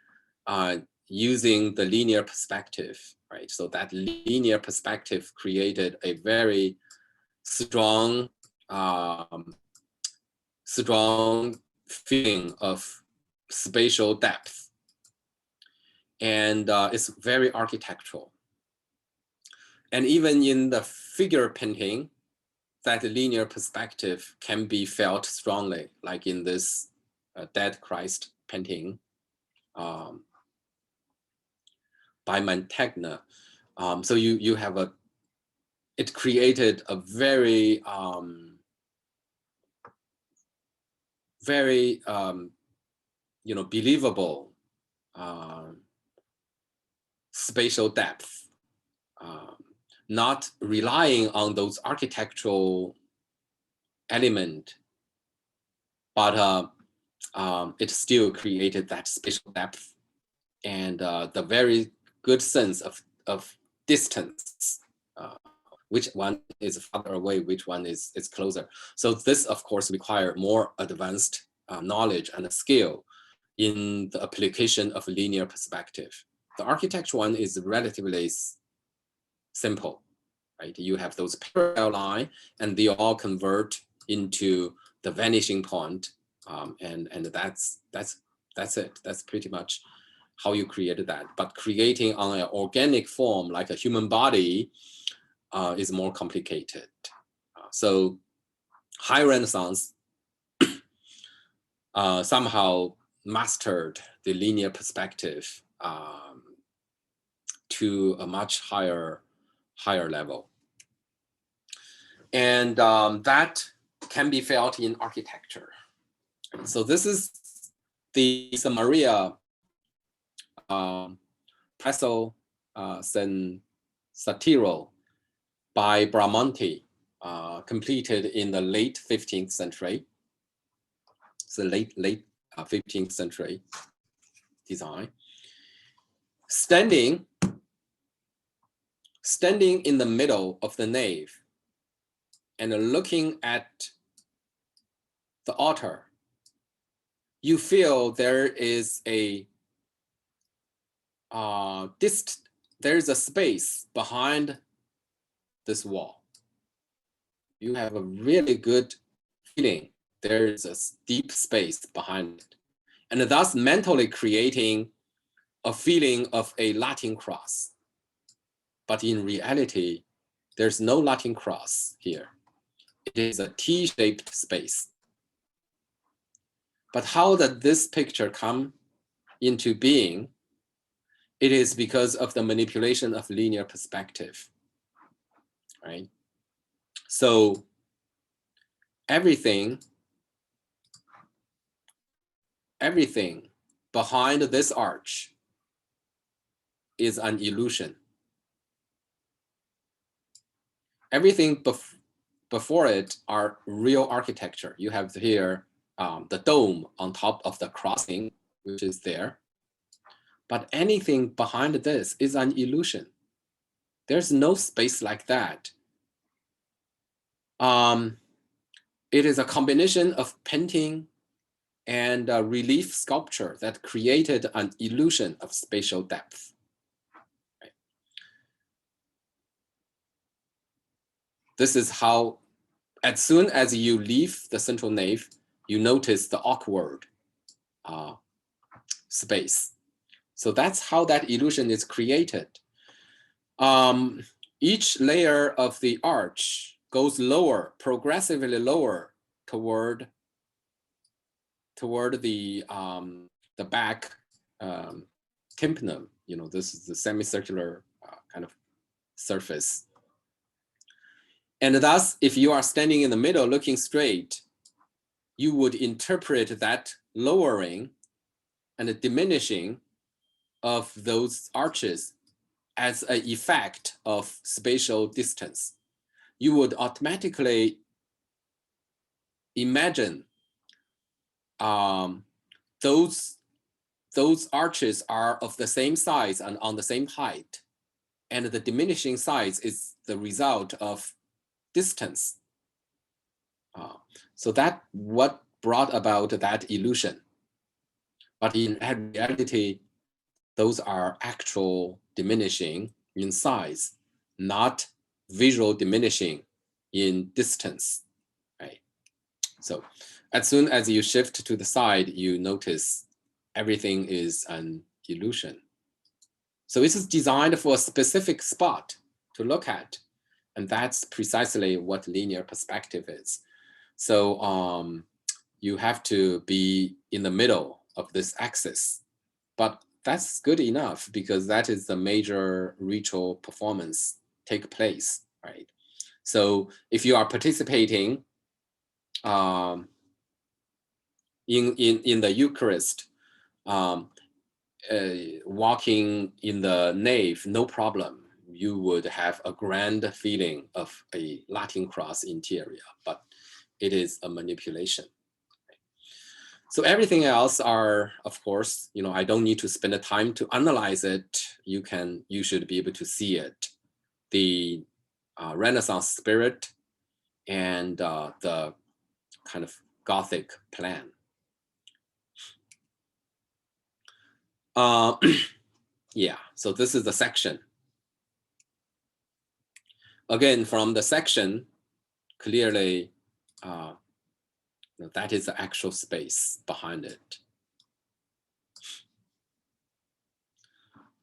using the linear perspective, right? So that linear perspective created a very strong feeling of spatial depth, and it's very architectural. And even in the figure painting, that linear perspective can be felt strongly, like in this Dead Christ painting by Mantegna. So you have it created a very believable spatial depth, not relying on those architectural element, but it still created that spatial depth and the very good sense of distance, which one is farther away, which one is closer. So this, of course, require more advanced knowledge and skill in the application of linear perspective. The architecture one is relatively simple, right? You have those parallel line, and they all convert into the vanishing point, and that's it. That's pretty much how you created that. But creating on an organic form like a human body is more complicated. So High Renaissance somehow mastered the linear perspective to a much higher level. And that can be felt in architecture. So this is the Maria Palazzo San Satiro by Bramante, completed in the late 15th century. So late 15th century design. Standing in the middle of the nave and looking at the altar, you feel there is a there's a space behind this wall. You have a really good feeling there is a deep space behind it, and thus mentally creating a feeling of a Latin cross. But in reality, there's no Latin cross here. It is a T-shaped space. But how did this picture come into being? It is because of the manipulation of linear perspective, right? So everything behind this arch is an illusion. Everything before it are real architecture. You have here the dome on top of the crossing, which is there. But anything behind this is an illusion. There's no space like that. It is a combination of painting and relief sculpture that created an illusion of spatial depth. Right. This is how, as soon as you leave the central nave, you notice the awkward space. So that's how that illusion is created. Each layer of the arch goes lower, progressively lower toward the back tympanum. You know, this is the semicircular kind of surface. And thus, if you are standing in the middle looking straight, you would interpret that lowering and the diminishing of those arches as an effect of spatial distance. You would automatically imagine those arches are of the same size and on the same height, and the diminishing size is the result of distance. So that what brought about that illusion. But in reality, those are actual diminishing in size, not visual diminishing in distance, right? So as soon as you shift to the side, you notice everything is an illusion. So this is designed for a specific spot to look at, and that's precisely what linear perspective is. So you have to be in the middle of this axis, but that's good enough because that is the major ritual performance take place, right? So if you are participating in the Eucharist, walking in the nave, no problem. You would have a grand feeling of a Latin cross interior, but it is a manipulation. So everything else are, of course, you know, I don't need to spend the time to analyze it. You should be able to see it. The Renaissance spirit and the kind of Gothic plan. Yeah, so this is the section. again, from the section, clearly, that is the actual space behind it.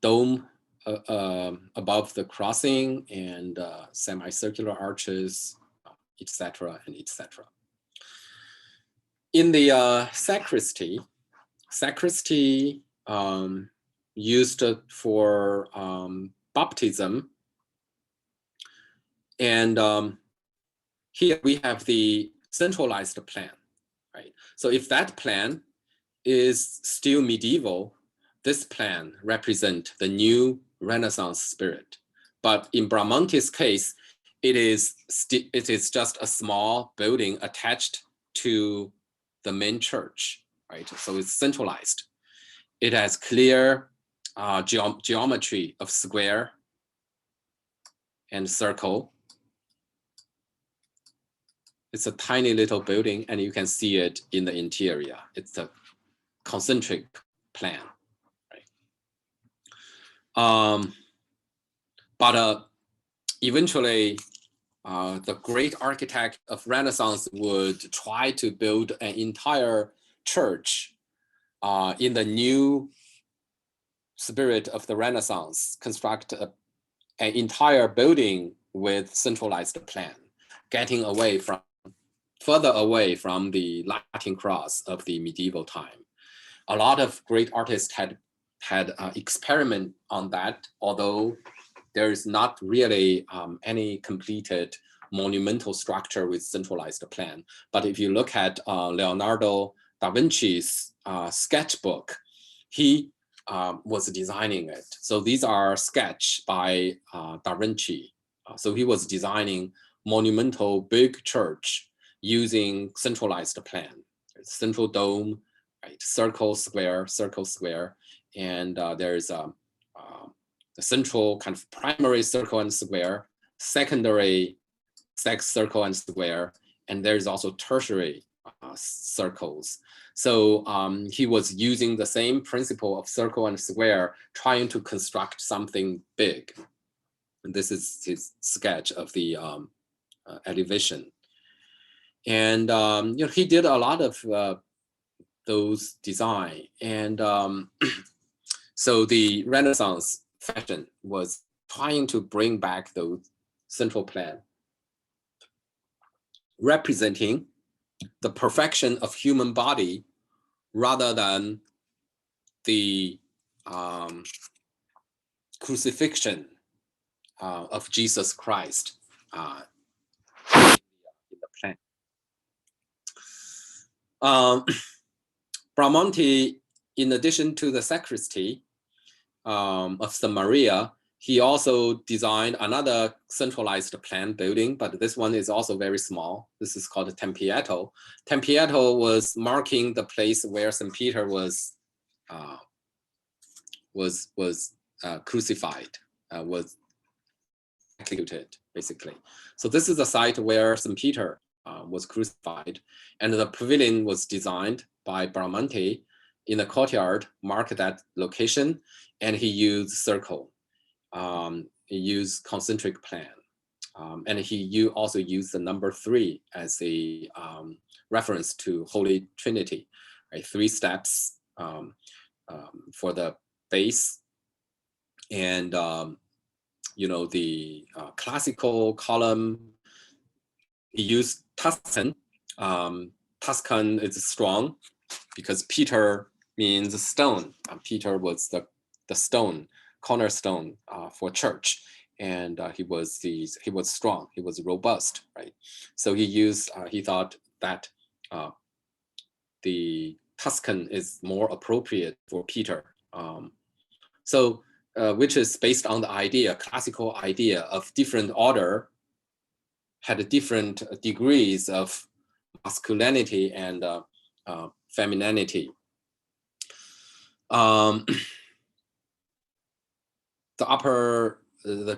Dome above the crossing and semicircular arches, etc. and etc. In the sacristy used for baptism, and here we have the centralized plan, right? So if that plan is still medieval, this plan represents the new Renaissance spirit. But in Bramantes's case, it is just a small building attached to the main church, right? So it's centralized. It has clear geometry of square and circle. It's a tiny little building, and you can see it in the interior. It's a concentric plan, right? But eventually, the great architect of Renaissance would try to build an entire church in the new spirit of the Renaissance, construct an entire building with centralized plan, getting further away from the Latin cross of the medieval time. A lot of great artists had experiment on that, although there is not really any completed monumental structure with centralized plan. But if you look at Leonardo da Vinci's sketchbook, he was designing it. So these are sketch by da Vinci. So he was designing monumental big church using centralized plan, central dome, right? Circle, square, and there's the central kind of primary circle and square, secondary circle and square, and there's also tertiary circles. So he was using the same principle of circle and square, trying to construct something big. And this is his sketch of the elevation. And he did a lot of those design. And so the Renaissance fashion was trying to bring back those central plan, representing the perfection of human body rather than the crucifixion of Jesus Christ in the plan. Bramante, in addition to the sacristy of St. Maria, he also designed another centralized plan building, but this one is also very small. This is called Tempietto. Tempietto was marking the place where St. Peter was crucified, was executed, basically. So this is the site where St. Peter was crucified, and the pavilion was designed by Bramante in the courtyard, mark that location, and he used circle. He used concentric plan, and he also used the number 3 as a reference to Holy Trinity, right? 3 steps for the base, and the classical column. He used Tuscan. Tuscan is strong because Peter means stone. Peter was the stone, cornerstone for church, and he was strong. He was robust, right? So he thought that the Tuscan is more appropriate for Peter. Which is based on the classical idea of different order had different degrees of masculinity and femininity. The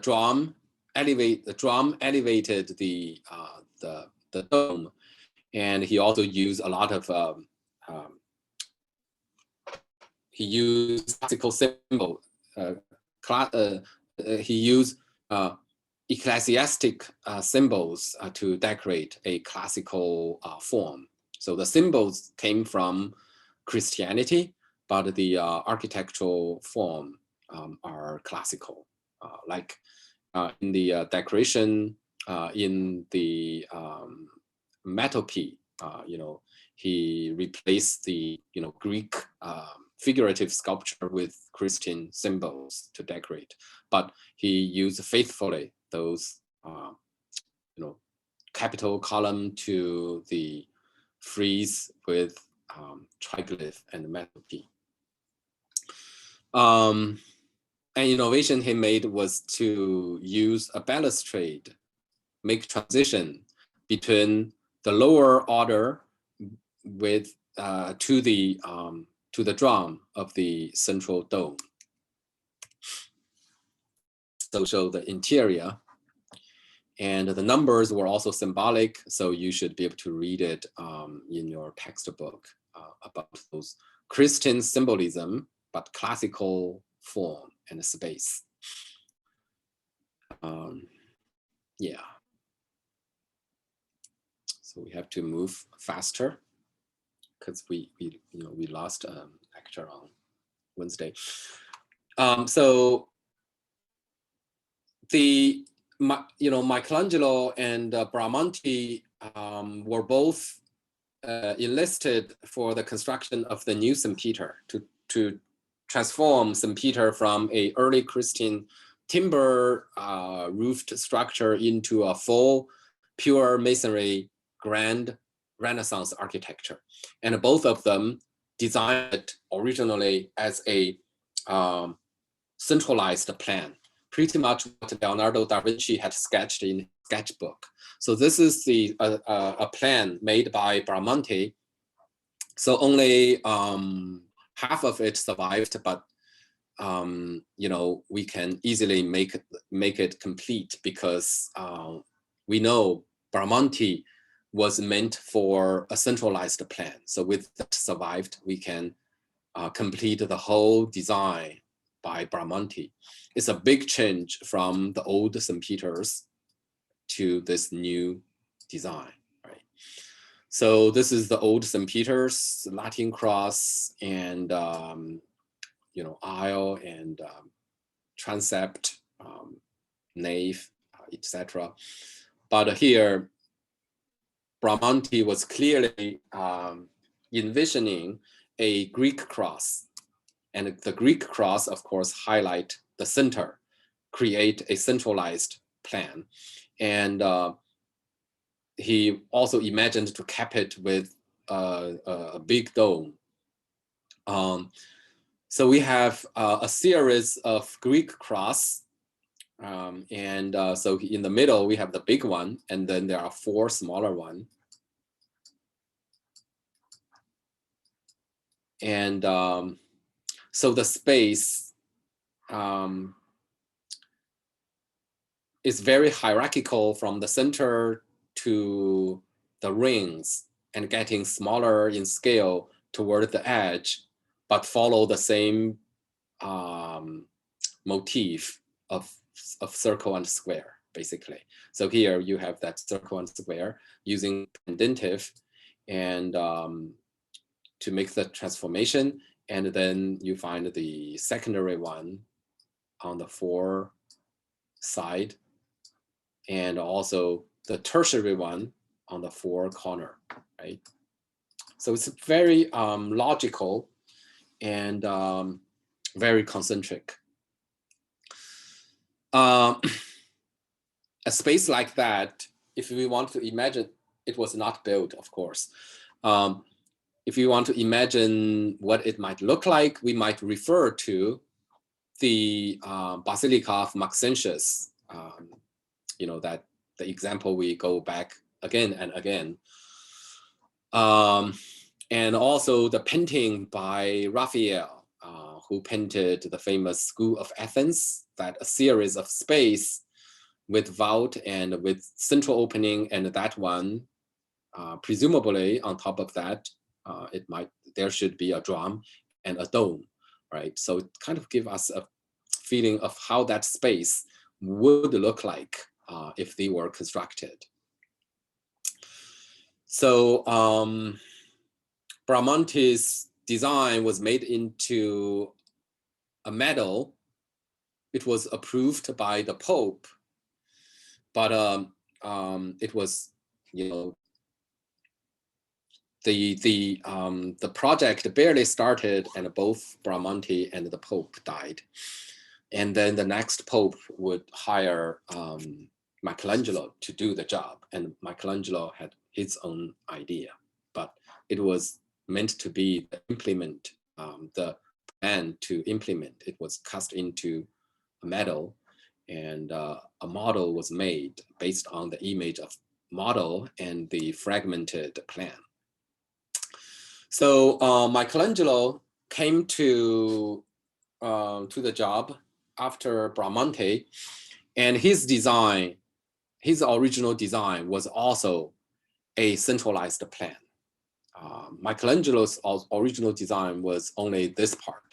drum elevated the dome, and he also used a lot of he used classical symbol. He used ecclesiastic symbols to decorate a classical form. So the symbols came from Christianity, but the architectural form are classical. Like in the decoration, in the metopee, he replaced the Greek figurative sculpture with Christian symbols to decorate, but he used faithfully those capital column to the frieze with triglyph and metopee. An innovation he made was to use a balustrade, make transition between the lower order with to the drum of the central dome. So show the interior, and the numbers were also symbolic, so you should be able to read it in your textbook about those Christian symbolism, but classical form and space. Yeah. So we have to move faster because we lost a lecture on Wednesday. So the Michelangelo and Bramante were both enlisted for the construction of the new St. Peter to transform St. Peter from a early Christian timber roofed structure into a full pure masonry grand Renaissance architecture. And both of them designed it originally as a centralized plan, pretty much what Leonardo da Vinci had sketched in his sketchbook. So this is the a plan made by Bramante. So only half of it survived, but we can easily make it complete because we know Bramante was meant for a centralized plan. So with that survived, we can complete the whole design by Bramante. It's a big change from the old St. Peter's to this new design, right? So this is the old St. Peter's, Latin cross, and aisle and transept, nave, etc. But here, Bramante was clearly envisioning a Greek cross, and the Greek cross, of course, highlight the center, create a centralized plan, and he also imagined to cap it with a big dome. So we have a series of Greek cross, and so in the middle we have the big one, and then there are 4 smaller ones. And so the space is very hierarchical from the center to the rings and getting smaller in scale toward the edge, but follow the same motif of circle and square, basically. So here you have that circle and square using pendentive and to make the transformation, and then you find the secondary one on the 4 side, and also the tertiary one on the 4 corner, right? So it's very logical and very concentric. A space like that, if we want to imagine, it was not built, of course. If you want to imagine what it might look like, we might refer to the Basilica of Maxentius, that the example we go back again and again. And also the painting by Raphael, who painted the famous School of Athens, that a series of space with vault and with central opening, and that one, presumably on top of that, there should be a drum and a dome, right? So it kind of gives us a feeling of how that space would look like if they were constructed. So Bramante design was made into a medal. It was approved by the Pope, but it was, the project barely started, and both Bramante and the Pope died. And then the next Pope would hire Michelangelo to do the job, and Michelangelo had his own idea, but it was meant to be the plan to implement. It was cast into a medal, and a model was made based on the image of model and the fragmented plan. So Michelangelo came to the job after Bramante, and his original design was also a centralized plan. Michelangelo's original design was only this part.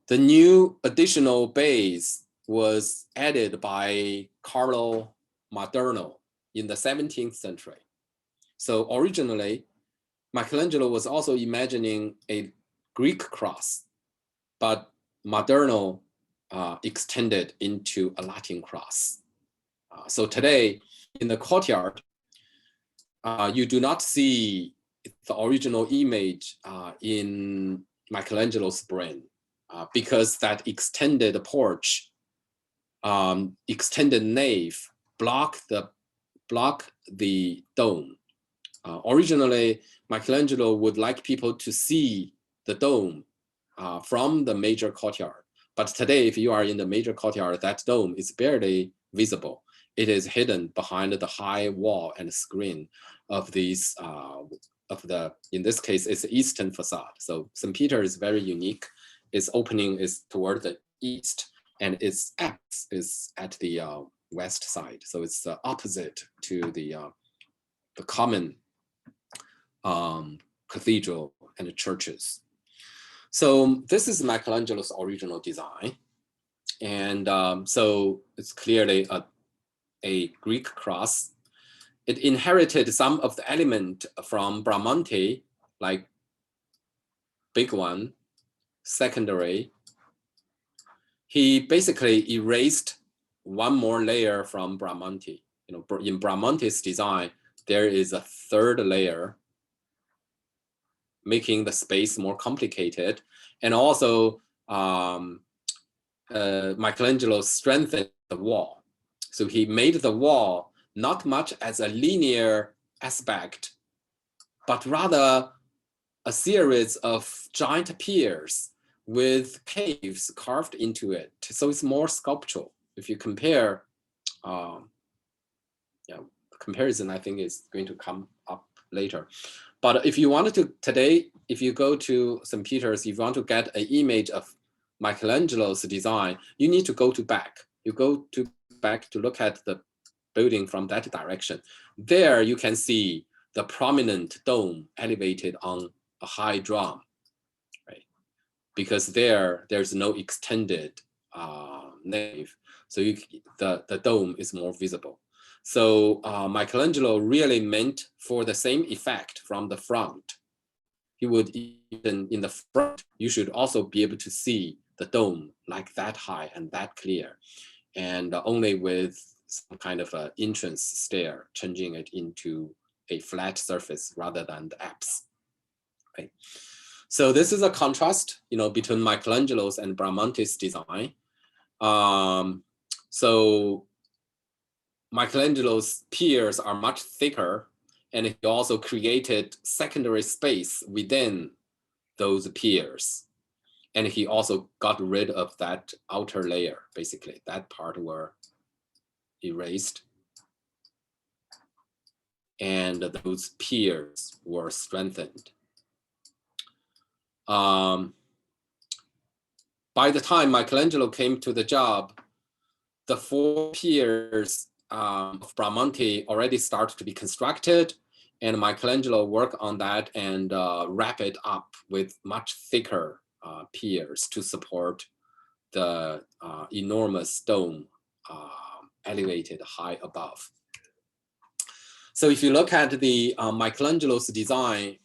The new additional base was added by Carlo Maderno in the 17th century. So originally, Michelangelo was also imagining a Greek cross, but Maderno extended into a Latin cross. So today, in the courtyard, you do not see the original image in Michelangelo's brain because that extended porch, extended nave block the dome. Originally, Michelangelo would like people to see the dome from the major courtyard. But today, if you are in the major courtyard, that dome is barely visible. It is hidden behind the high wall and screen of these, in this case, it's the eastern facade. So St. Peter is very unique. Its opening is toward the east, and its apse is at the west side. So it's the opposite to the common cathedral and the churches. So this is Michelangelo's original design. And so it's clearly a Greek cross. It inherited some of the element from Bramante, like big one, secondary. He basically erased one more layer from Bramante. In Bramante's design, there is a third layer, making the space more complicated. And also, Michelangelo strengthened the wall. So he made the wall not much as a linear aspect, but rather a series of giant piers with caves carved into it. So it's more sculptural. If you compare, comparison I think is going to come up later. But if you wanted to, today, if you go to St. Peter's, if you want to get an image of Michelangelo's design, you need to go to back. You go to back to look at the building from that direction. There you can see the prominent dome elevated on a high drum, right? Because there's no extended nave. So the dome is more visible. So Michelangelo really meant for the same effect from the front. He would, even in the front, you should also be able to see the dome like that high and that clear, and only with some kind of an entrance stair, changing it into a flat surface rather than the apse. Right. So this is a contrast, between Michelangelo's and Bramante's design. So Michelangelo's piers are much thicker, and he also created secondary space within those piers. And he also got rid of that outer layer, basically. That part were erased. And those piers were strengthened. By the time Michelangelo came to the job, the 4 piers of Bramante already started to be constructed, and Michelangelo worked on that and wrap it up with much thicker piers to support the enormous dome elevated high above. So if you look at the Michelangelo's design,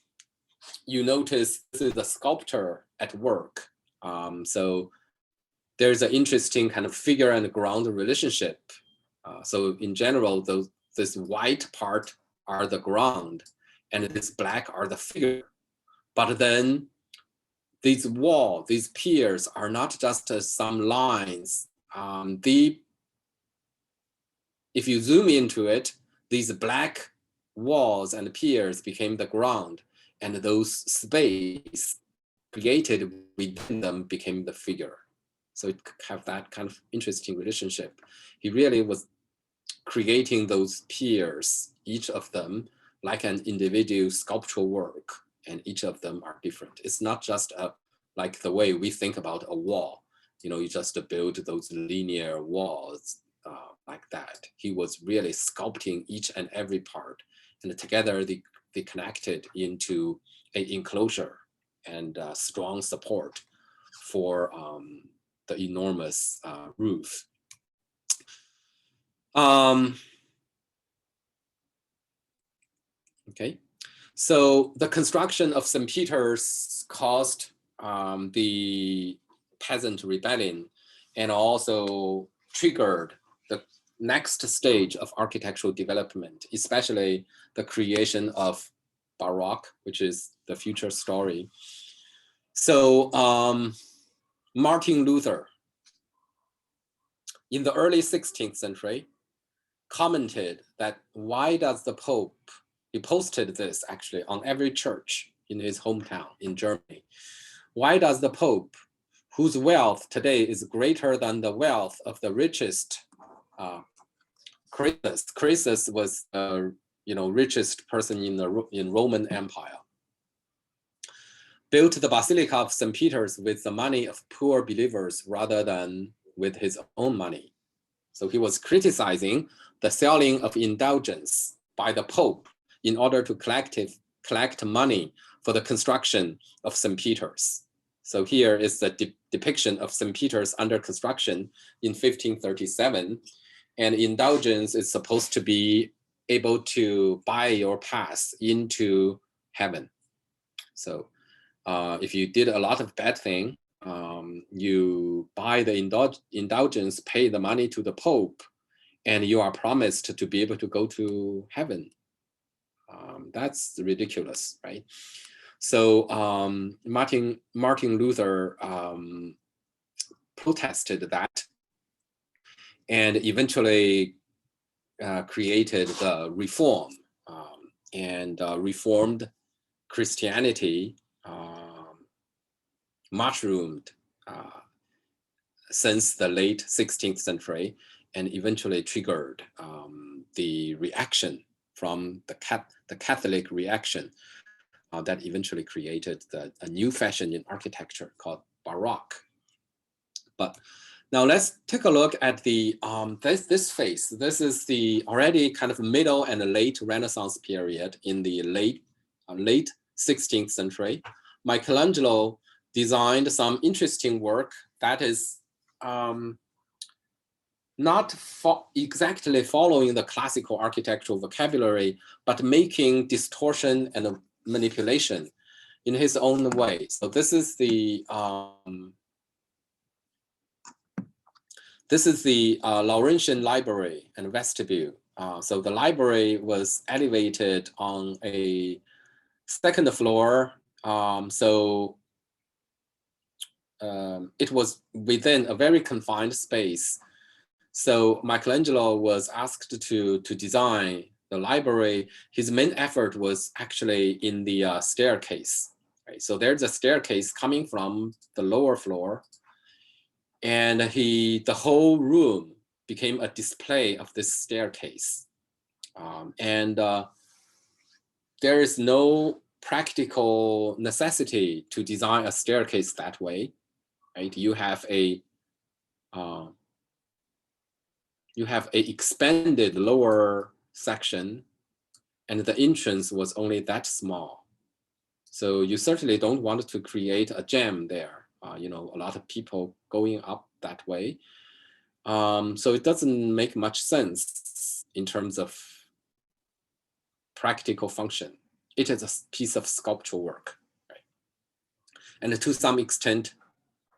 you notice this is the sculptor at work. So there's an interesting kind of figure and ground relationship. So in general, this white part are the ground and this black are the figure. But then these walls, these piers are not just some lines. If you zoom into it, these black walls and piers became the ground, and those space created within them became the figure. So it have that kind of interesting relationship. He really was creating those piers, each of them like an individual sculptural work, and each of them are different. It's not just like the way we think about a wall. You just build those linear walls like that. He was really sculpting each and every part, and together they connected into an enclosure and strong support for the enormous roof. Okay, so the construction of St. Peter's caused the peasant rebellion and also triggered the next stage of architectural development, especially the creation of Baroque, which is the future story. So Martin Luther, in the early 16th century, commented that why does the Pope, he posted this actually on every church in his hometown in Germany. Why does the Pope, whose wealth today is greater than the wealth of the richest, Croesus was richest person in Roman Empire, built the Basilica of St. Peter's with the money of poor believers rather than with his own money. So he was criticizing the selling of indulgence by the Pope in order to collect money for the construction of St. Peter's. So here is the depiction of St. Peter's under construction in 1537. And indulgence is supposed to be able to buy your pass into heaven. So if you did a lot of bad thing, you buy the indulgence, pay the money to the Pope, and you are promised to be able to go to heaven. That's ridiculous, right? So Martin Luther protested that and eventually created the Reform and reformed Christianity, mushroomed since the late 16th century and eventually triggered the reaction from the Catholic reaction that eventually created a new fashion in architecture called Baroque. But now let's take a look at the this phase. This is the already kind of middle and late Renaissance period in the late 16th century. Michelangelo designed some interesting work that is not exactly following the classical architectural vocabulary, but making distortion and manipulation in his own way. So this is the Laurentian library and vestibule. So the library was elevated on a second floor. It was within a very confined space. So Michelangelo was asked to design the library. His main effort was actually in the staircase. Right? So there's a staircase coming from the lower floor, and the whole room became a display of this staircase. There is no practical necessity to design a staircase that way. Right? You have a expanded lower section, and the entrance was only that small. So you certainly don't want to create a jam there. A lot of people going up that way. So it doesn't make much sense in terms of practical function. It is a piece of sculptural work, right? And to some extent,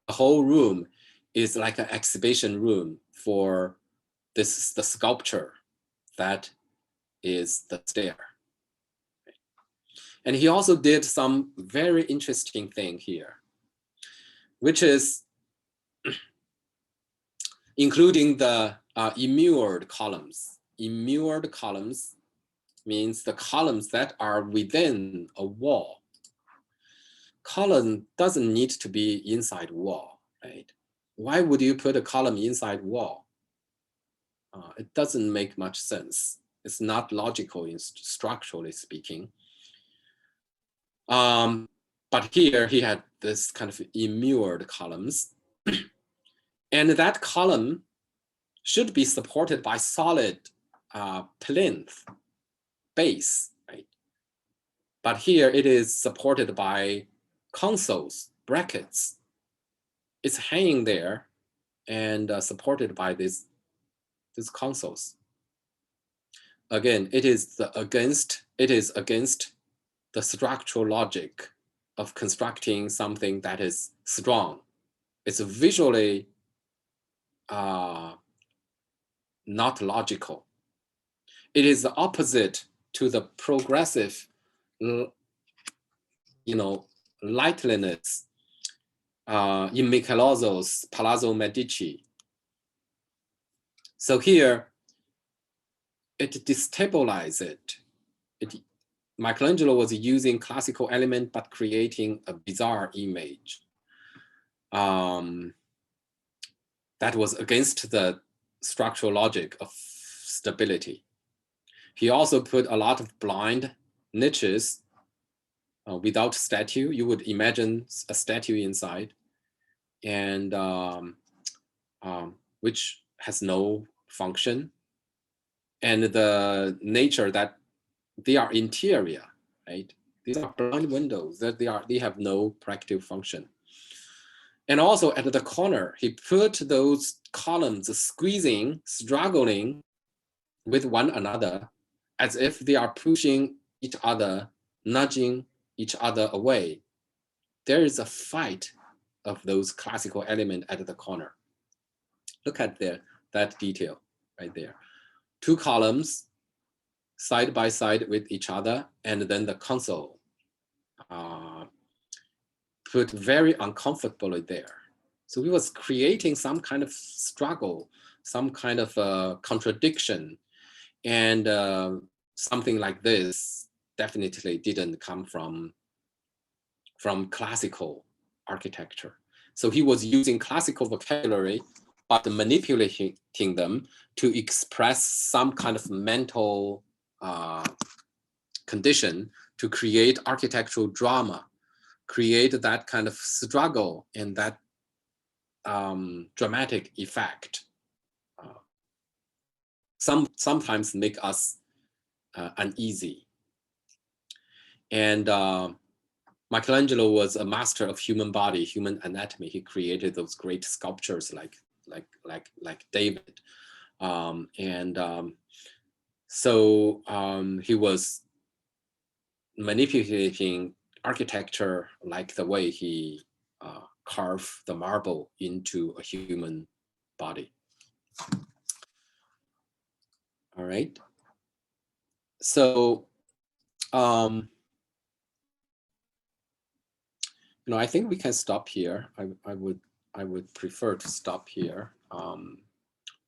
the whole room is like an exhibition room for the sculpture that is the stair. And he also did some very interesting thing here, which is including the immured columns. Immured columns means the columns that are within a wall. Column doesn't need to be inside wall, right? Why would you put a column inside wall? It doesn't make much sense. It's not logical, structurally speaking. But here he had this kind of immured columns. And that column should be supported by solid plinth base, right? But here it is supported by consoles, brackets. It's hanging there and supported by these consoles. Again, it is against the structural logic of constructing something that is strong. It's visually not logical. It is the opposite to the progressive, lightliness in Michelangelo's Palazzo Medici. So here, it destabilizes it. Michelangelo was using classical element, but creating a bizarre image that was against the structural logic of stability. He also put a lot of blind niches without statue. You would imagine a statue inside, and which has no function. And the nature that they are interior, right? These are blind windows that they have no practical function. And also at the corner, he put those columns squeezing, struggling with one another, as if they are pushing each other, nudging each other away. There is a fight of those classical elements at the corner. Look at that detail right there. Two columns side by side with each other, and then the console put very uncomfortably there. So he was creating some kind of struggle, some kind of contradiction, and something like this definitely didn't come from classical architecture. So he was using classical vocabulary, but manipulating them to express some kind of mental condition to create architectural drama, create that kind of struggle and that dramatic effect. Sometimes make us uneasy. And Michelangelo was a master of human body, human anatomy. He created those great sculptures like David. So he was manipulating architecture like the way he carved the marble into a human body. All right. So, I think we can stop here. I would prefer to stop here.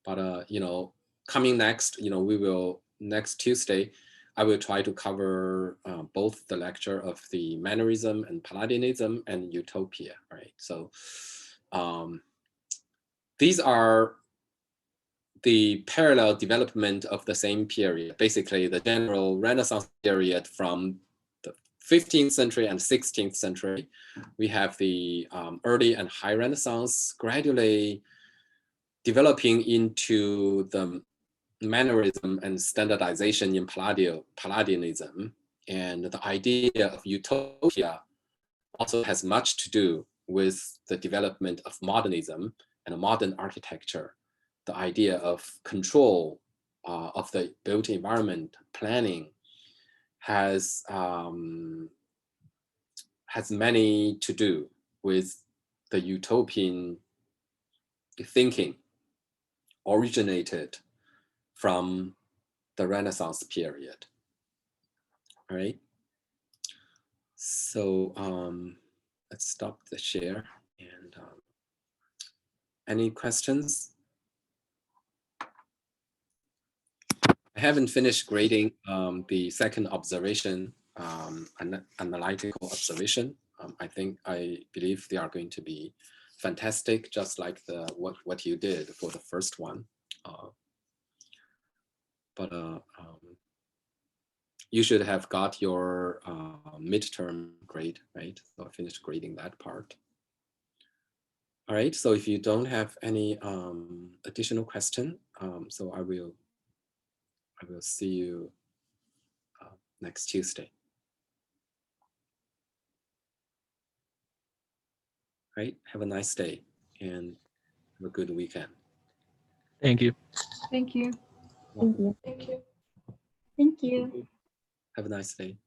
But coming next, we will next Tuesday, I will try to cover both the lecture of the mannerism and Palladianism and utopia, right? So these are the parallel development of the same period, basically the general Renaissance period from the 15th century and 16th century. We have the early and high Renaissance gradually developing into the mannerism and standardization in Palladianism. And the idea of utopia also has much to do with the development of modernism and modern architecture. the idea of control of the built environment planning has many to do with the utopian thinking originated from the Renaissance period. All right. So let's stop the share. And any questions? I haven't finished grading the second observation, analytical observation. I believe they are going to be fantastic, just like what you did for the first one. But you should have got your midterm grade, right? So I finished grading that part. All right, so if you don't have any additional question, so I will see you next Tuesday. Right, have a nice day and have a good weekend. Thank you. Thank you. Thank you. Thank you. Thank you. Have a nice day.